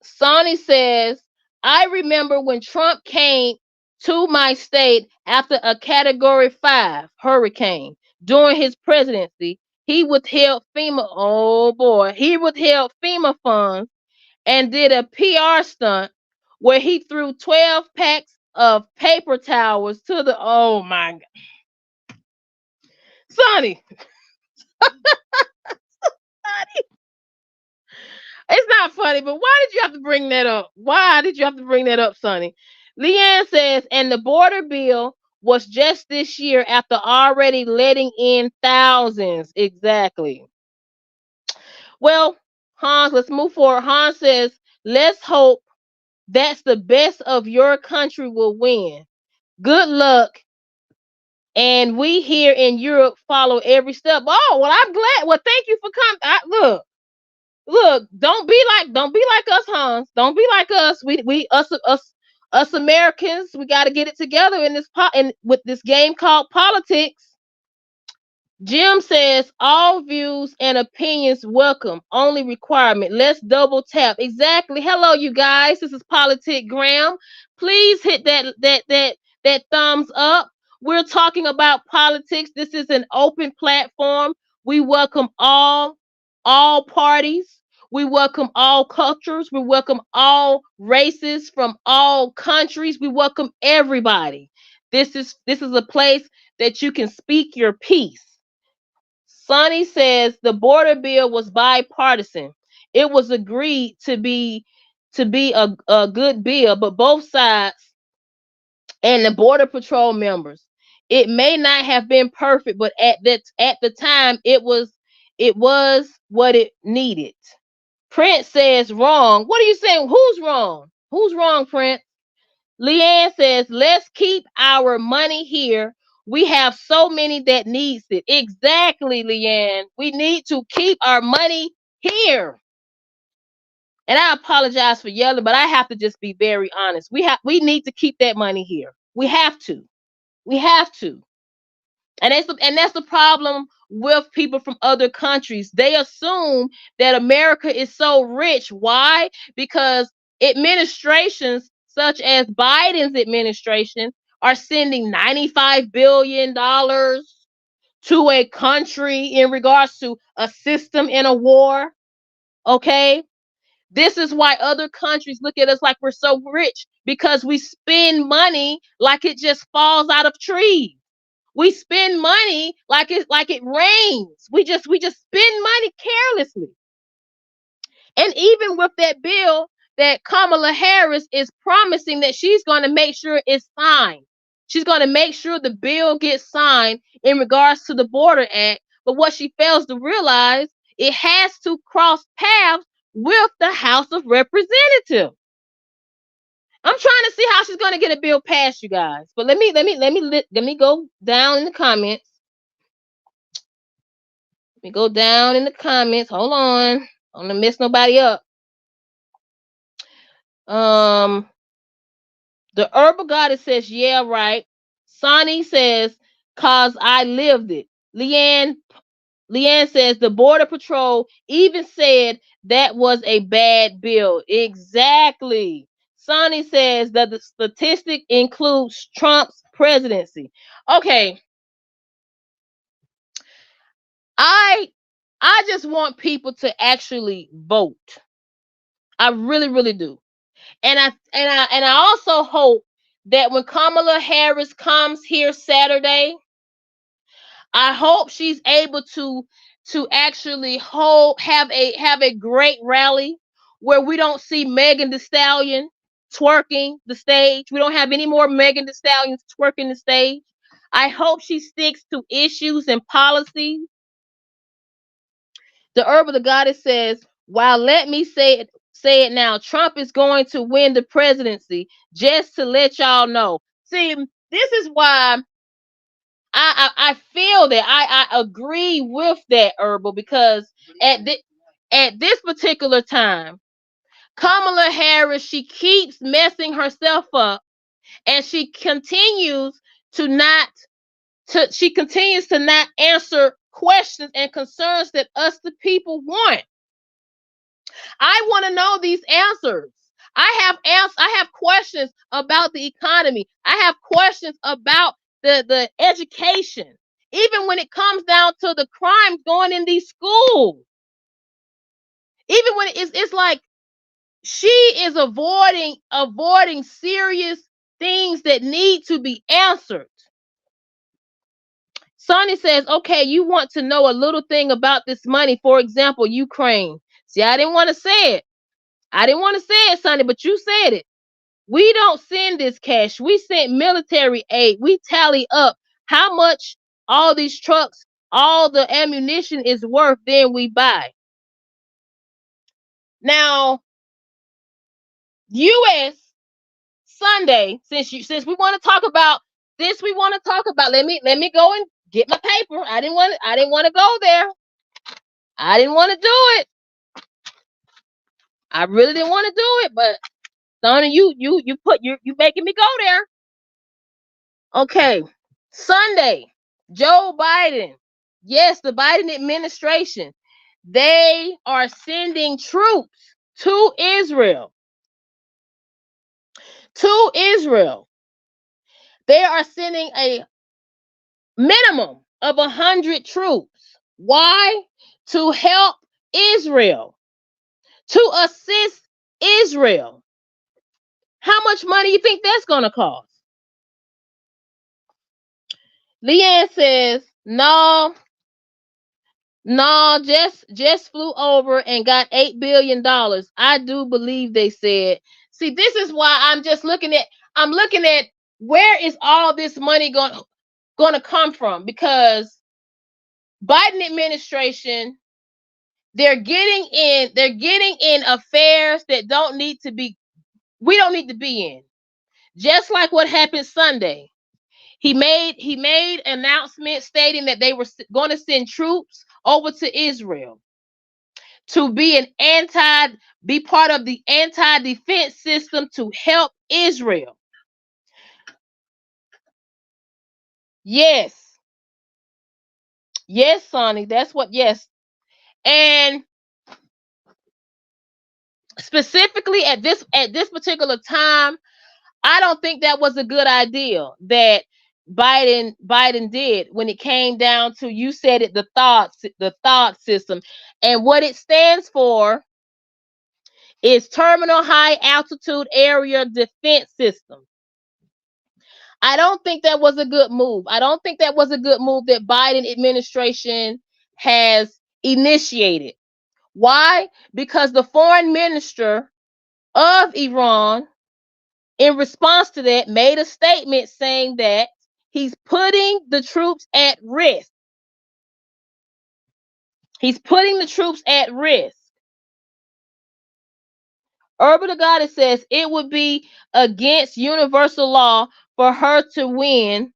Sonny says, I remember when Trump came to my state after a Category 5 hurricane during his presidency. He withheld FEMA. Oh boy, he withheld FEMA funds and did a PR stunt where he threw 12 packs of paper towels to the. Oh my God, Sonny. It's not funny, but why did you have to bring that up? Why did you have to bring that up, Sonny? Leanne says, and the border bill was just this year after already letting in thousands. Exactly. Well, Hans, let's move forward. Hans says, let's hope that's the best of your country will win. Good luck. And we here in Europe follow every step. Oh, well, I'm glad. Well, thank you for coming. Look, don't be like us, Hans. Don't be like us. Us Americans, we got to get it together in with this game called politics. Jim says all views and opinions welcome. Only requirement. Let's double tap. Exactly. Hello, you guys. This is Politic Graham. Please hit that thumbs up. We're talking about politics. This is an open platform. We welcome all parties. We welcome all cultures. We welcome all races from all countries. We welcome everybody. This is a place that you can speak your piece. Sonny says the border bill was bipartisan. It was agreed to be a good bill, but both sides and the border patrol members. It may not have been perfect, but at the time it was what it needed. Prince says wrong. What are you saying? Who's wrong? Who's wrong, Prince? Leanne says, let's keep our money here. We have so many that needs it. Exactly, Leanne. We need to keep our money here. And I apologize for yelling, but I have to just be very honest. We need to keep that money here. We have to. We have to. And that's the problem with people from other countries. They assume that America is so rich. Why? Because administrations such as Biden's administration are sending $95 billion to a country in regards to a system in a war. Okay? This is why other countries look at us like we're so rich, because we spend money like it just falls out of trees. We spend money like it rains. We just spend money carelessly. And even with that bill that Kamala Harris is promising that she's going to make sure it's signed. She's going to make sure the bill gets signed in regards to the Border Act. But what she fails to realize, it has to cross paths with the House of Representatives. I'm trying to see how she's going to get a bill passed, you guys. But let me go down in the comments. Let me go down in the comments. Hold on. I'm gonna mess nobody up. The Herbal Goddess says, yeah, right. Sonny says, cause I lived it. Leanne says the Border Patrol even said that was a bad bill. Exactly. Sonny says that the statistic includes Trump's presidency. Okay. I just want people to actually vote. I really, really do. And I also hope that when Kamala Harris comes here Saturday, I hope she's able to actually have a great rally where we don't see Megan Thee Stallion twerking the stage. We don't have any more Megan Thee Stallions twerking the stage. I hope she sticks to issues and policies. The Herb of the Goddess says, "Wow, let me say it now. Trump is going to win the presidency. Just to let y'all know." See, this is why I feel that I agree with that, Herbal, because at this particular time, Kamala Harris, she keeps messing herself up, and she continues to not answer questions and concerns that us the people want. I want to know these answers. I have questions about the economy. I have questions about the education. Even when it comes down to the crimes going in these schools. Even when it's like she is avoiding serious things that need to be answered. Sonny says, okay, you want to know a little thing about this money. For example, Ukraine. See, I didn't want to say it. I didn't want to say it, Sonny, but you said it. We don't send this cash. We send military aid. We tally up how much all these trucks, all the ammunition is worth, then we buy. Now, U.S. Sunday, since we want to talk about this, let me go and get my paper. I didn't want to go there. I didn't want to do it. I really didn't want to do it, but Sonny, you making me go there. Okay. Sunday, Joe Biden. Yes, the Biden administration. They are sending troops to Israel. To Israel. They are sending a minimum of 100 troops. Why? To help Israel. To assist Israel. How much money you think that's going to cost? Leanne says, no, just flew over and got $8 billion. I do believe they said. See, this is why I'm looking at where is all this money going to come from? Because Biden administration, they're getting in affairs that we don't need to be in. Just like what happened Sunday. He made an announcement stating that they were going to send troops over to Israel to be part of the anti-defense system to help Israel. Yes. Yes, Sonny, that's what, yes. And specifically at this particular time, I don't think that was a good idea that Biden did when it came down to, you said it, the thought system. And what it stands for is Terminal High Altitude Area Defense System. I don't think that was a good move. I don't think that was a good move that Biden administration has initiated. Why? Because the foreign minister of Iran, in response to that, made a statement saying that he's putting the troops at risk. He's putting the troops at risk. Urban Goddess says it would be against universal law for her to win,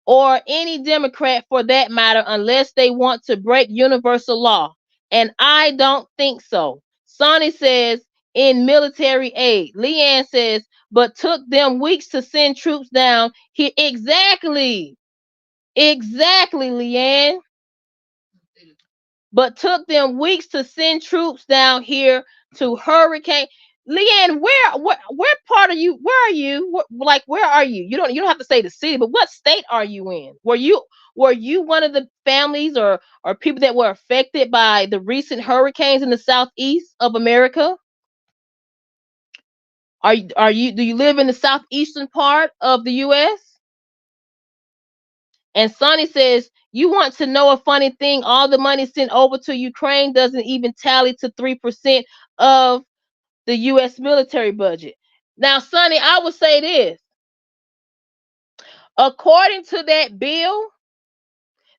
or any Democrat for that matter, unless they want to break universal law. And I don't think so. Sonny says in military aid. Leanne says, but took them weeks to send troops down here. Exactly, Leanne. But took them weeks to send troops down here to Hurricane. Leanne, where part of you? Where are you? Where are you? You don't have to say the city, but what state are you in? Were you one of the families or people that were affected by the recent hurricanes in the southeast of America? Do you live in the southeastern part of the U.S.? And Sonny says, you want to know a funny thing? All the money sent over to Ukraine doesn't even tally to 3% of the U.S. military budget. Now, Sonny, I would say this. According to that bill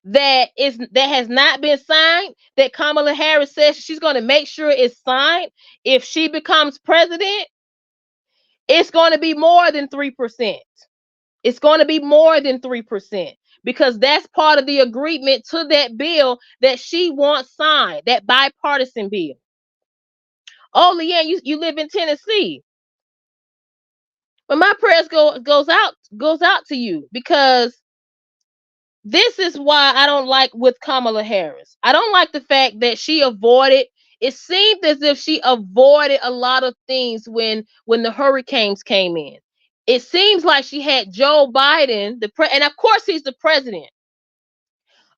that has not been signed, that Kamala Harris says she's going to make sure it's signed if she becomes president, it's going to be more than 3%. It's going to be more than 3%. because that's part of the agreement to that bill that she wants signed, that bipartisan bill. Oh, Leanne, you live in Tennessee. But my prayers goes out to you, because this is why I don't like with Kamala Harris. I don't like the fact that she avoided. It seemed as if she avoided a lot of things when the hurricanes came in. It seems like she had Joe Biden, and of course he's the president.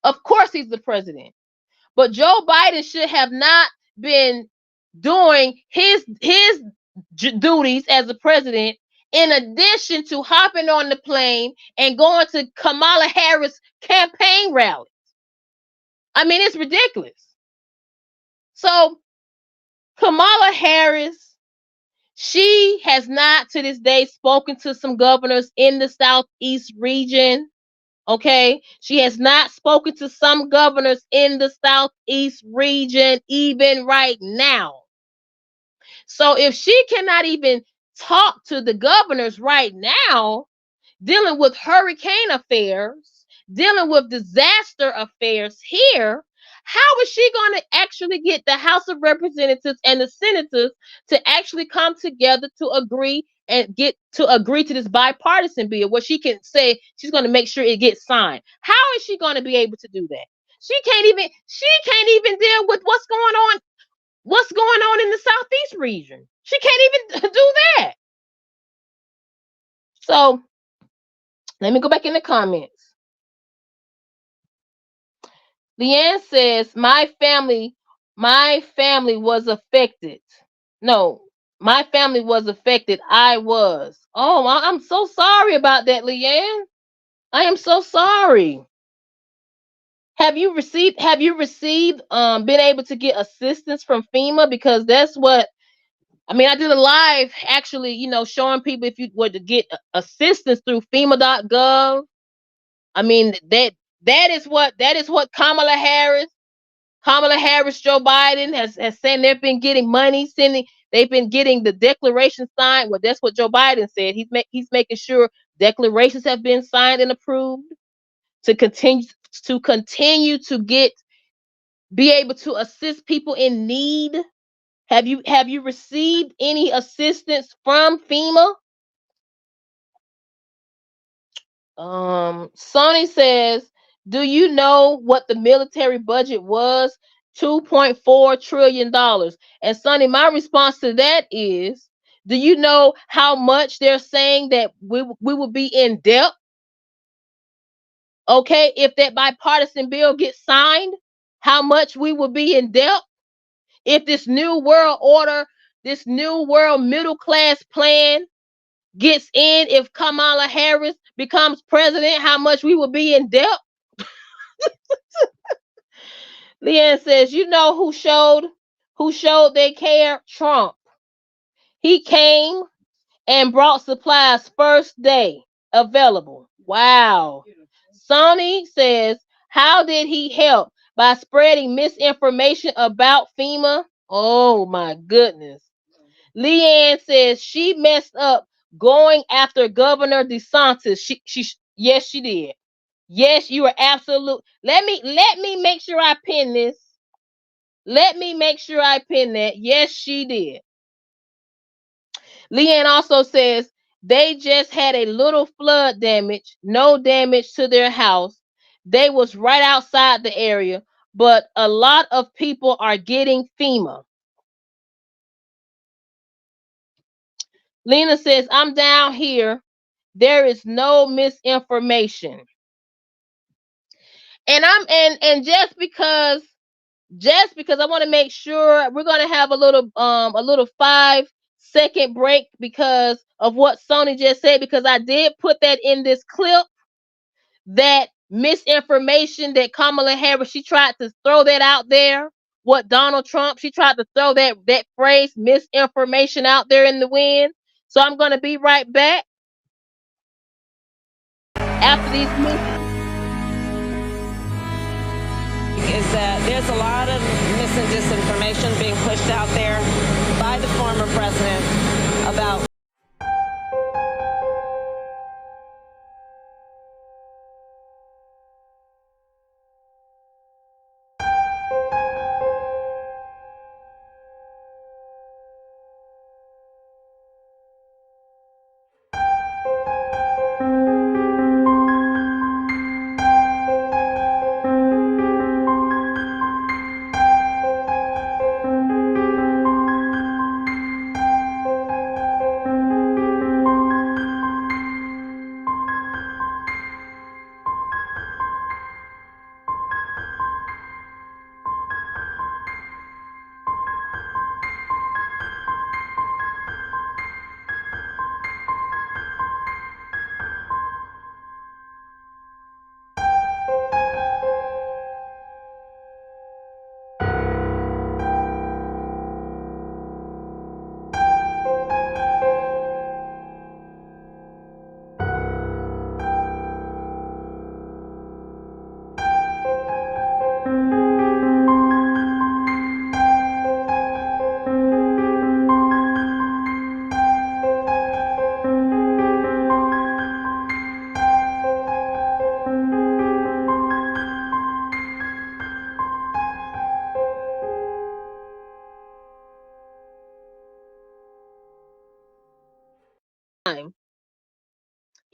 Of course he's the president. But Joe Biden should have not been doing his duties as the president, in addition to hopping on the plane and going to Kamala Harris campaign rallies. I mean, it's ridiculous. So Kamala Harris, she has not to this day spoken to some governors in the Southeast region. Okay, she has not spoken to some governors in the Southeast region even right now. So if she cannot even talk to the governors right now, dealing with hurricane affairs, dealing with disaster affairs here, how is she going to actually get the House of Representatives and the senators to actually come together to agree to this bipartisan bill where she can say she's going to make sure it gets signed? How is she going to be able to do that? She can't even deal with what's going on in the Southeast region. She can't even do that. So let me go back in the comments. Leanne says, my family was affected. No, my family was affected. I was. Oh, I'm so sorry about that, Leanne. I am so sorry. Have you received been able to get assistance from FEMA? Because that's what I mean. I did a live actually, showing people if you were to get assistance through FEMA.gov. I mean, that is what Kamala Harris, Joe Biden has said. They've been getting money, they've been getting the declaration signed. Well, that's what Joe Biden said. He's making sure declarations have been signed and approved to continue to be able to assist people in need. Have you received any assistance from FEMA? Sonny says, do you know what the military budget was? $2.4 trillion. And Sonny, my response to that is, do you know how much they're saying that we will be in debt? Okay, if that bipartisan bill gets signed, how much we will be in debt? If this new world order, this new world middle class plan gets in, if Kamala Harris becomes president, how much we will be in debt? Leanne says, you know who showed they care? Trump. He came and brought supplies first day available. Wow. Sonny says, how did he help? By spreading misinformation about FEMA? Oh my goodness. Leanne says she messed up going after Governor DeSantis. Yes, she did. Yes, you are absolute. Let me make sure I pin this. Let me make sure I pin that. Yes, she did. Leanne also says they just had a little flood damage, no damage to their house. They was right outside the area, but a lot of people are getting FEMA. Lena says, I'm down here. There is no misinformation. And just because I want to make sure, we're going to have a little 5-second break because of what Sony just said, because I did put that in this clip, that misinformation that Kamala Harris, she tried to throw that out there. What Donald Trump, she tried to throw that phrase misinformation out there in the wind. So I'm going to be right back after these is that there's a lot of mis and disinformation being pushed out there by the former president about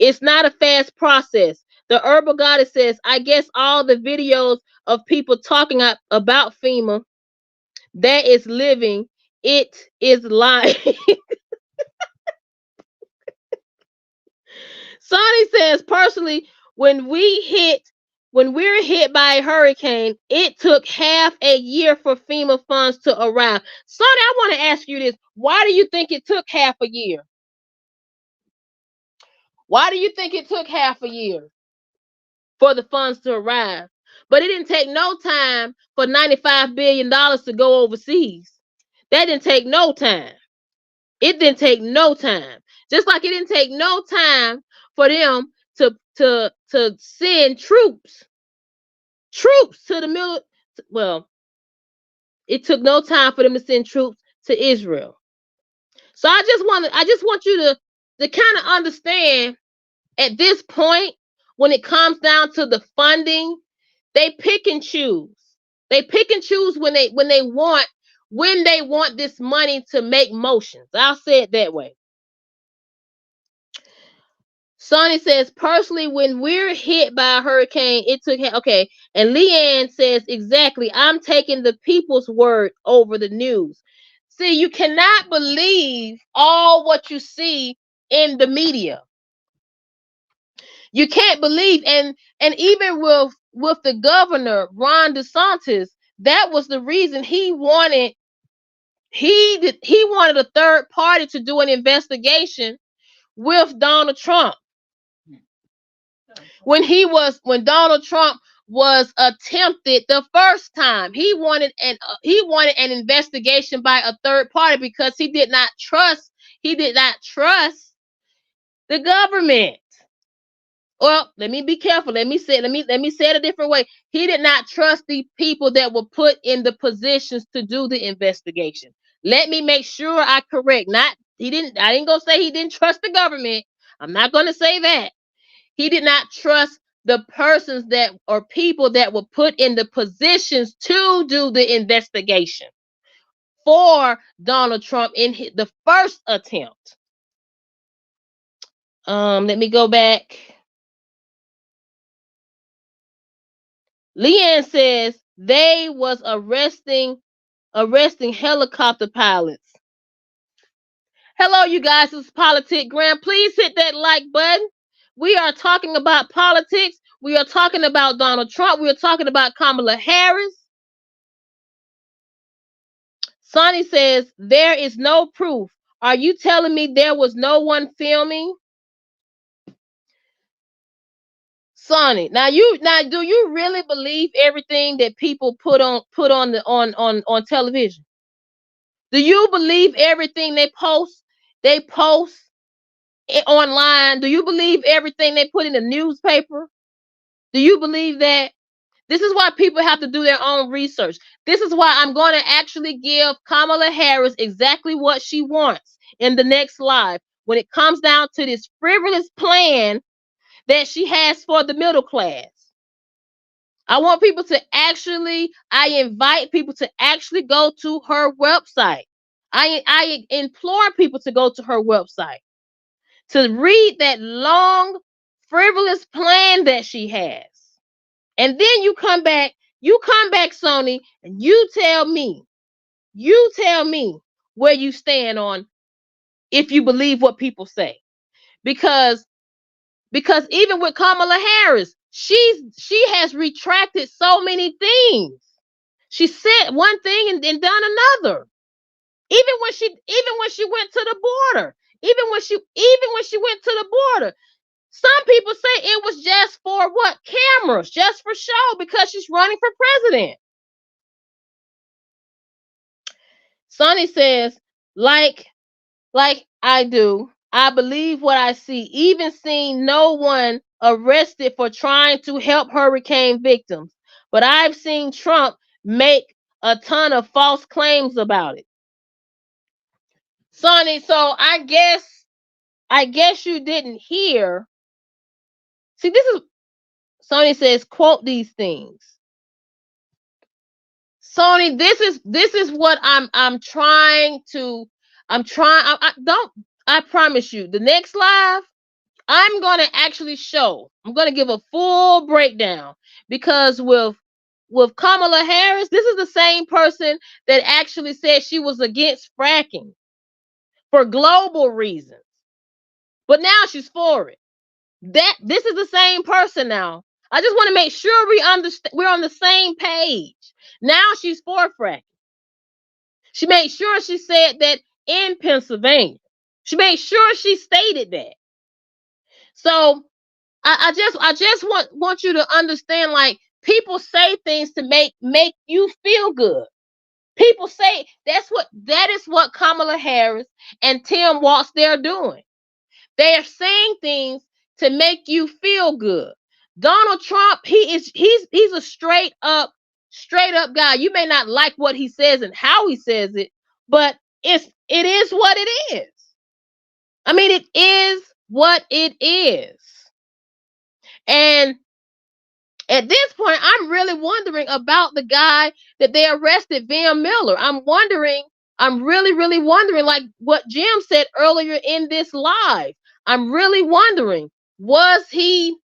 It's not a fast process. The herbal goddess says, I guess all the videos of people talking about FEMA, that is living, it is lying. Sonny says, personally, when we're hit by a hurricane, it took half a year for FEMA funds to arrive. Sonny, I want to ask you this. Why do you think it took half a year? Why do you think it took half a year for the funds to arrive? But it didn't take no time for $95 billion to go overseas. That didn't take no time. It didn't take no time. Just like it didn't take no time for them to send troops to the middle. Well, it took no time for them to send troops to Israel. So I just want you to kind of understand, at this point, when it comes down to the funding, they pick and choose. They pick and choose when they want this money to make motions. I'll say it that way. Sonny says, personally, when we're hit by a hurricane, it took, okay. And Leanne says, exactly, I'm taking the people's word over the news. See, you cannot believe all what you see in the media. You can't believe, and even with the governor, Ron DeSantis, that was the reason he wanted a third party to do an investigation with Donald Trump. When Donald Trump was attempted the first time, he wanted an investigation by a third party because he did not trust the government. Well, let me be careful. Let me say it a different way. He did not trust the people that were put in the positions to do the investigation. Let me make sure I correct. I didn't go say he didn't trust the government. I'm not going to say that. He did not trust the persons that or people that were put in the positions to do the investigation for Donald Trump in the first attempt. Let me go back. Leanne says they was arresting helicopter pilots. Hello, you guys. This is Politic Graham. Please hit that like button. We are talking about politics. We are talking about Donald Trump. We are talking about Kamala Harris. Sonny says there is no proof. Are you telling me there was no one filming? Sonny, now do you really believe everything that people put on television? Do you believe everything they post online? Do you believe everything they put in the newspaper? Do you believe that? This is why people have to do their own research. This is why I'm going to actually give Kamala Harris exactly what she wants in the next live when it comes down to this frivolous plan that she has for the middle class. I invite people to actually go to her website. I implore people to go to her website to read that long, frivolous plan that she has. And then you come back, Sony, and you tell me where you stand on if you believe what people say. Because even with Kamala Harris, she has retracted so many things. She said one thing and done another. Even when she went to the border, even when she went to the border, some people say it was just for what? Cameras, just for show, because she's running for president. Sonny says, like I do, I believe what I see, even seeing no one arrested for trying to help hurricane victims. But I've seen Trump make a ton of false claims about it. Sonny, so I guess you didn't hear. See, Sonny says, quote these things. Sonny, this is what I'm trying. I promise you, the next live, I'm going to actually show. I'm going to give a full breakdown because with Kamala Harris, this is the same person that actually said she was against fracking for global reasons. But now she's for it. This is the same person now. I just want to make sure we understand we're on the same page. Now she's for fracking. She made sure she said that in Pennsylvania. She made sure she stated that. So I just want you to understand, like, people say things to make you feel good. People say that is what Kamala Harris and Tim Walz they're doing. They are saying things to make you feel good. Donald Trump, he's a straight up guy. You may not like what he says and how he says it, but it is what it is. I mean, it is what it is. And at this point, I'm really wondering about the guy that they arrested, Van Miller. I'm really wondering, like what Jim said earlier in this live. I'm really wondering, was he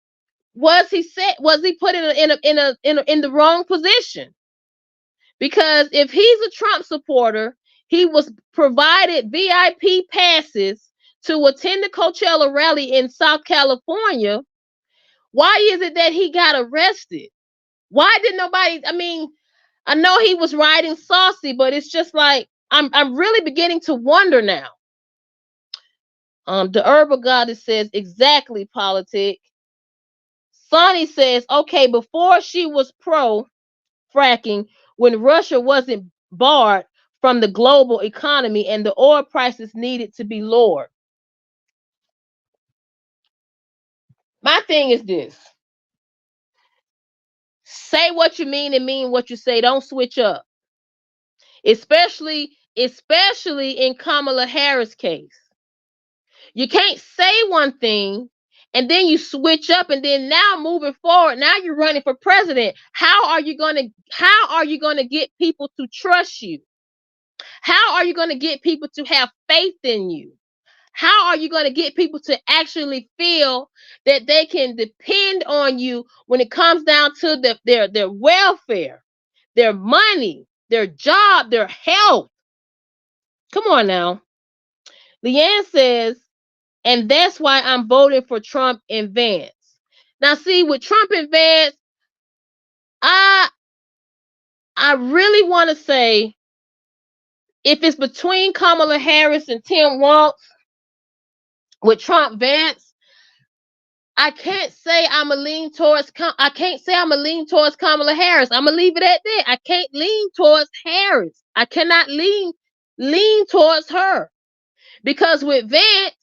put in the wrong position? Because if he's a Trump supporter, he was provided VIP passes to attend the Coachella rally in South California. Why is it that he got arrested? Why did nobody? I mean, I know he was riding saucy, but it's just like I'm really beginning to wonder now. The Herbal Goddess says exactly, politic. Sonny says, okay, before she was pro fracking, when Russia wasn't barred from the global economy and the oil prices needed to be lowered. My thing is this: say what you mean and mean what you say. Don't switch up. Especially in Kamala Harris' case. You can't say one thing and then you switch up, and then now moving forward, now you're running for president. How are you going to get people to trust you? How are you going to get people to have faith in you? How are you going to get people to actually feel that they can depend on you when it comes down to their welfare, their money, their job, their health? Come on now. Leanne says, and that's why I'm voting for Trump and Vance. Now, see, with Trump and Vance, I really want to say, if it's between Kamala Harris and Tim Walz, with Trump Vance, I can't say I'm a lean towards Kamala Harris. I'm gonna leave it at that. I can't lean towards Harris. I cannot lean towards her, because with Vance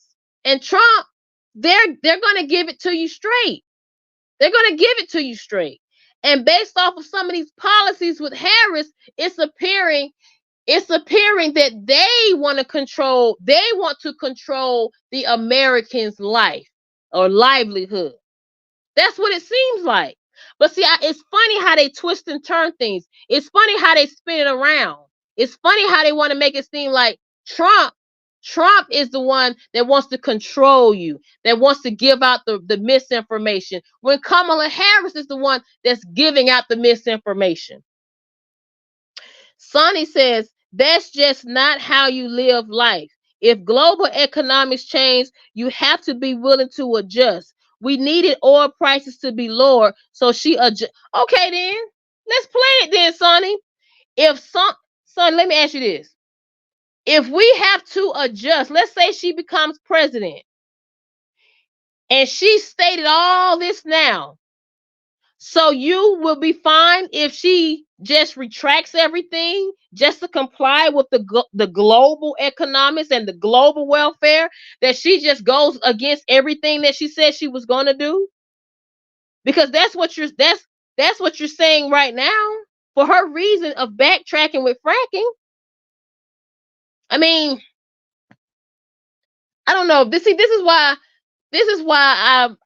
and Trump, they're gonna give it to you straight. They're gonna give it to you straight. And based off of some of these policies with Harris, it's appearing that they want to control the Americans' life or livelihood. That's what it seems like. But see, it's funny how they twist and turn things. It's funny how they spin it around. It's funny how they want to make it seem like Trump is the one that wants to control you, that wants to give out the misinformation, when Kamala Harris is the one that's giving out the misinformation. Sonny says, that's just not how you live life. If global economics change, you have to be willing to adjust. We needed oil prices to be lower, so she adjust. Okay, then let's play it then, Sonny. Sonny, let me ask you this: if we have to adjust, let's say she becomes president, and she stated all this now, so you will be fine if she just retracts everything just to comply with the global economics and the global welfare, that she just goes against everything that she said she was going to do? Because that's what you're saying right now, for her reason of backtracking with fracking. I mean, I don't know. This is why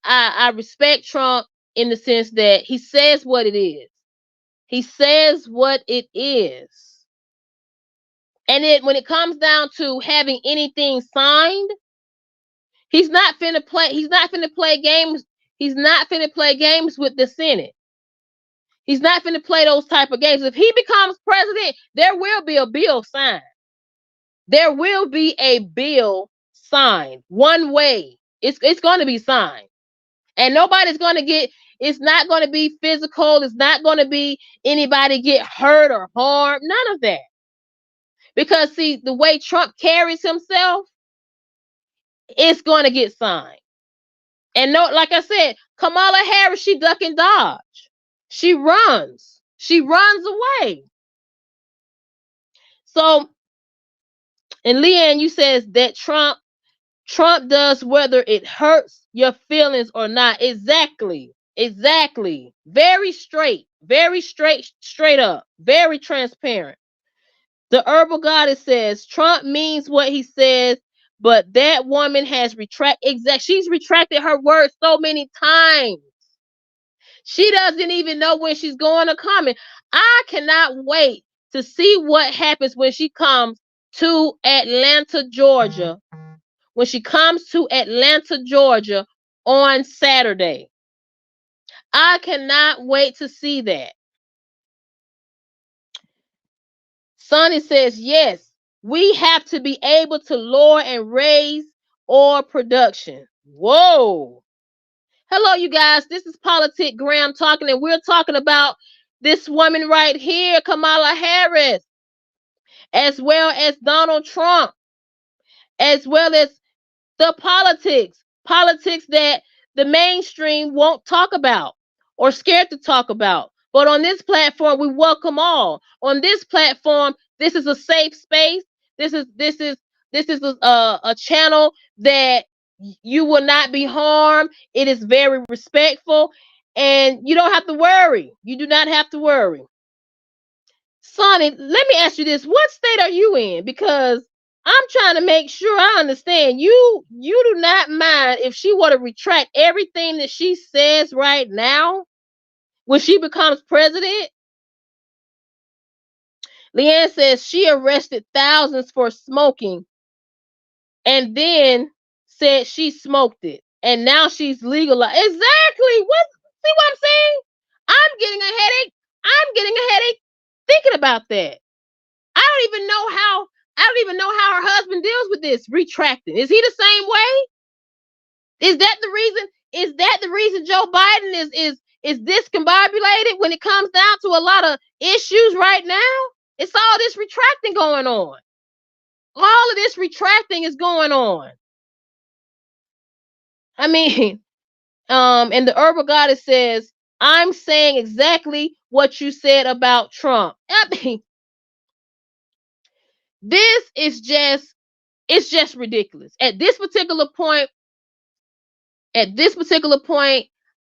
I respect Trump, in the sense that he says what it is. He says what it is. And then when it comes down to having anything signed, He's not finna play. He's not finna play games. He's not finna play games with the Senate. He's not finna play those type of games. If he becomes president, there will be a bill signed. There will be a bill signed one way. It's going to be signed, and nobody's going to get. It's not going to be physical. It's not going to be anybody get hurt or harmed. None of that. Because see, the way Trump carries himself, it's going to get signed. And no, like I said, Kamala Harris, she duck and dodge. She runs. She runs away. So, and Leanne, you says that Trump does whether it hurts your feelings or not. Exactly. Exactly. Very straight. Very straight up. Very transparent. The herbal goddess says Trump means what he says, but that woman has she's retracted her words so many times. She doesn't even know when she's going or coming. I cannot wait to see what happens when she comes to Atlanta, Georgia. When she comes to Atlanta, Georgia on Saturday. I cannot wait to see that. Sonny says, yes, we have to be able to lower and raise oil production. Whoa. Hello, you guys. This is Politic Graham talking, and we're talking about this woman right here, Kamala Harris, as well as Donald Trump, as well as the politics that the mainstream won't talk about or scared to talk about. But on this platform, we welcome all. On this platform, this is a safe space. This is a channel that you will not be harmed. It is very respectful, and you don't have to worry. You do not have to worry. Sonny, let me ask you this: what state are you in? Because I'm trying to make sure I understand. You do not mind if she were to retract everything that she says right now when she becomes president? Leanne says she arrested thousands for smoking and then said she smoked it. And now she's legalized. Exactly. What? See what I'm saying? I'm getting a headache. I'm getting a headache thinking about that. I don't even know how her husband deals with this retracting. Is he the same way? Is that the reason? Is that the reason Joe Biden is discombobulated when it comes down to a lot of issues right now? It's all this retracting going on. All of this retracting is going on. I mean, and the herbal goddess says, I'm saying exactly what you said about Trump. I mean, this is it's just ridiculous. At this particular point,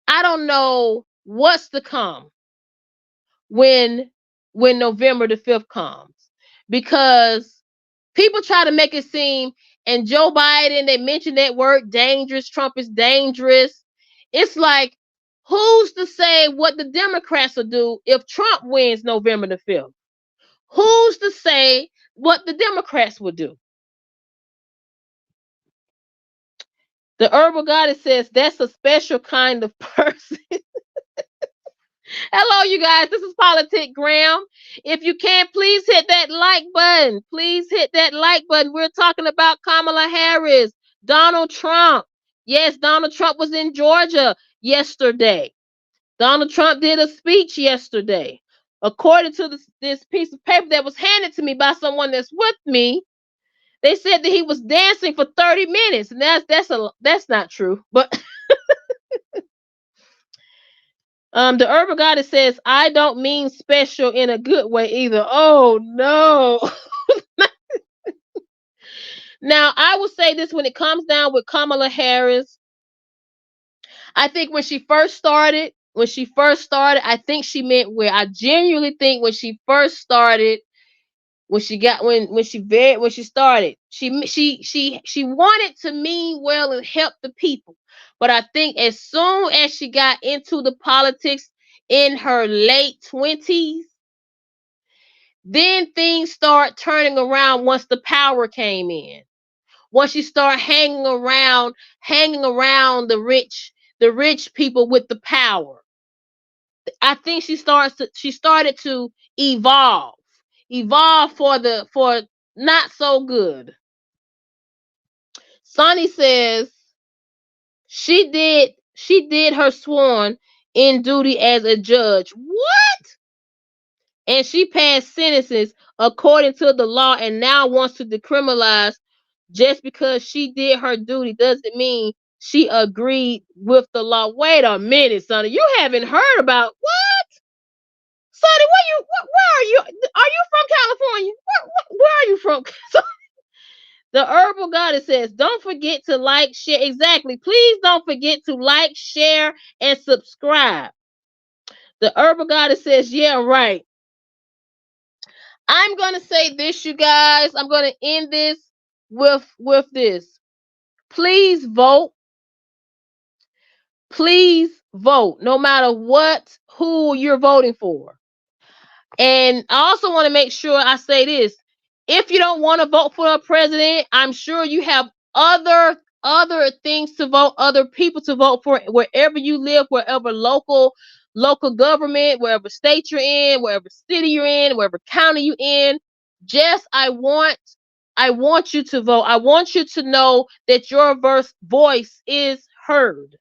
I don't know what's to come when November the 5th comes, because people try to make it seem, and Joe Biden, they mentioned that word dangerous, Trump is dangerous. It's like, who's to say what the Democrats will do if Trump wins November the 5th? Who's to say what the Democrats will do? The herbal goddess says that's a special kind of person. Hello, you guys. This is Politic Graham. If you can, please hit that like button. Please hit that like button. We're talking about Kamala Harris, Donald Trump. Yes, Donald Trump was in Georgia yesterday. Donald Trump did a speech yesterday. According to this piece of paper that was handed to me by someone that's with me, they said that he was dancing for 30 minutes, and that's not true. But the herbal goddess says, I don't mean special in a good way either. Oh no. Now, I will say this: when it comes down with Kamala Harris, I think when she first started, I think she meant well. I genuinely think when she first started, when she started, she wanted to mean well and help the people. But I think as soon as she got into the politics in her late 20s, then things start turning around once the power came in. once you start hanging around the rich people with the power. I think she started to evolve for not so good. Sonny says she did her sworn in duty as a judge. What? And she passed sentences according to the law and now wants to decriminalize. Just because she did her duty doesn't mean she agreed with the law. Wait a minute, Sonny. You haven't heard about what? Sonny, where are you? Are you from California? Where are you from? The herbal goddess says, don't forget to like, share. Exactly. Please don't forget to like, share, and subscribe. The herbal goddess says, yeah, right. I'm going to say this, you guys. I'm going to end this with this. Please vote. Please vote, no matter who you're voting for. And I also want to make sure I say this. If you don't want to vote for a president, I'm sure you have other things to vote, other people to vote for wherever you live, wherever local government, wherever state you're in, wherever city you're in, wherever county you're in. I want you to vote. I want you to know that your voice is heard.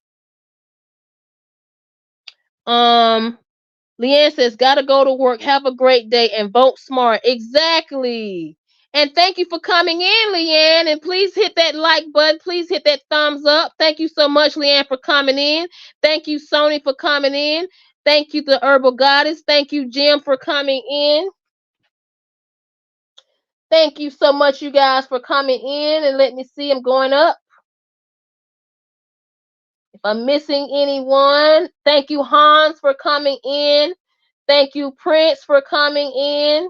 Leanne says, gotta go to work. Have a great day and vote smart. Exactly. And thank you for coming in, Leanne. And please hit that like button. Please hit that thumbs up. Thank you so much, Leanne, for coming in. Thank you, Sony, for coming in. Thank you, the Herbal Goddess. Thank you, Jim, for coming in. Thank you so much, you guys, for coming in. And let me see. I'm going up. If I'm missing anyone, thank you, Hans, for coming in. Thank you, Prince, for coming in.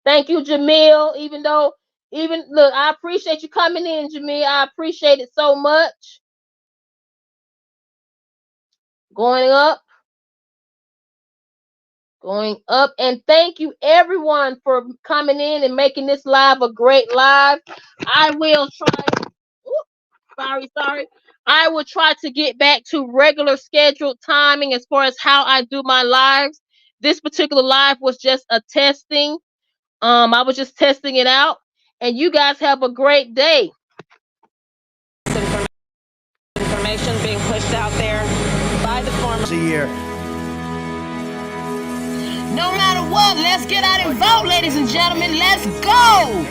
Thank you, Jamil. Look, I appreciate you coming in, Jamil. I appreciate it so much. Going up. And thank you, everyone, for coming in and making this live a great live. I will try. Sorry. I will try to get back to regular scheduled timing as far as how I do my lives. This particular live was just a testing. I was just testing it out. And you guys have a great day. Information being pushed out there by the former. No matter what, let's get out and vote, ladies and gentlemen. Let's go.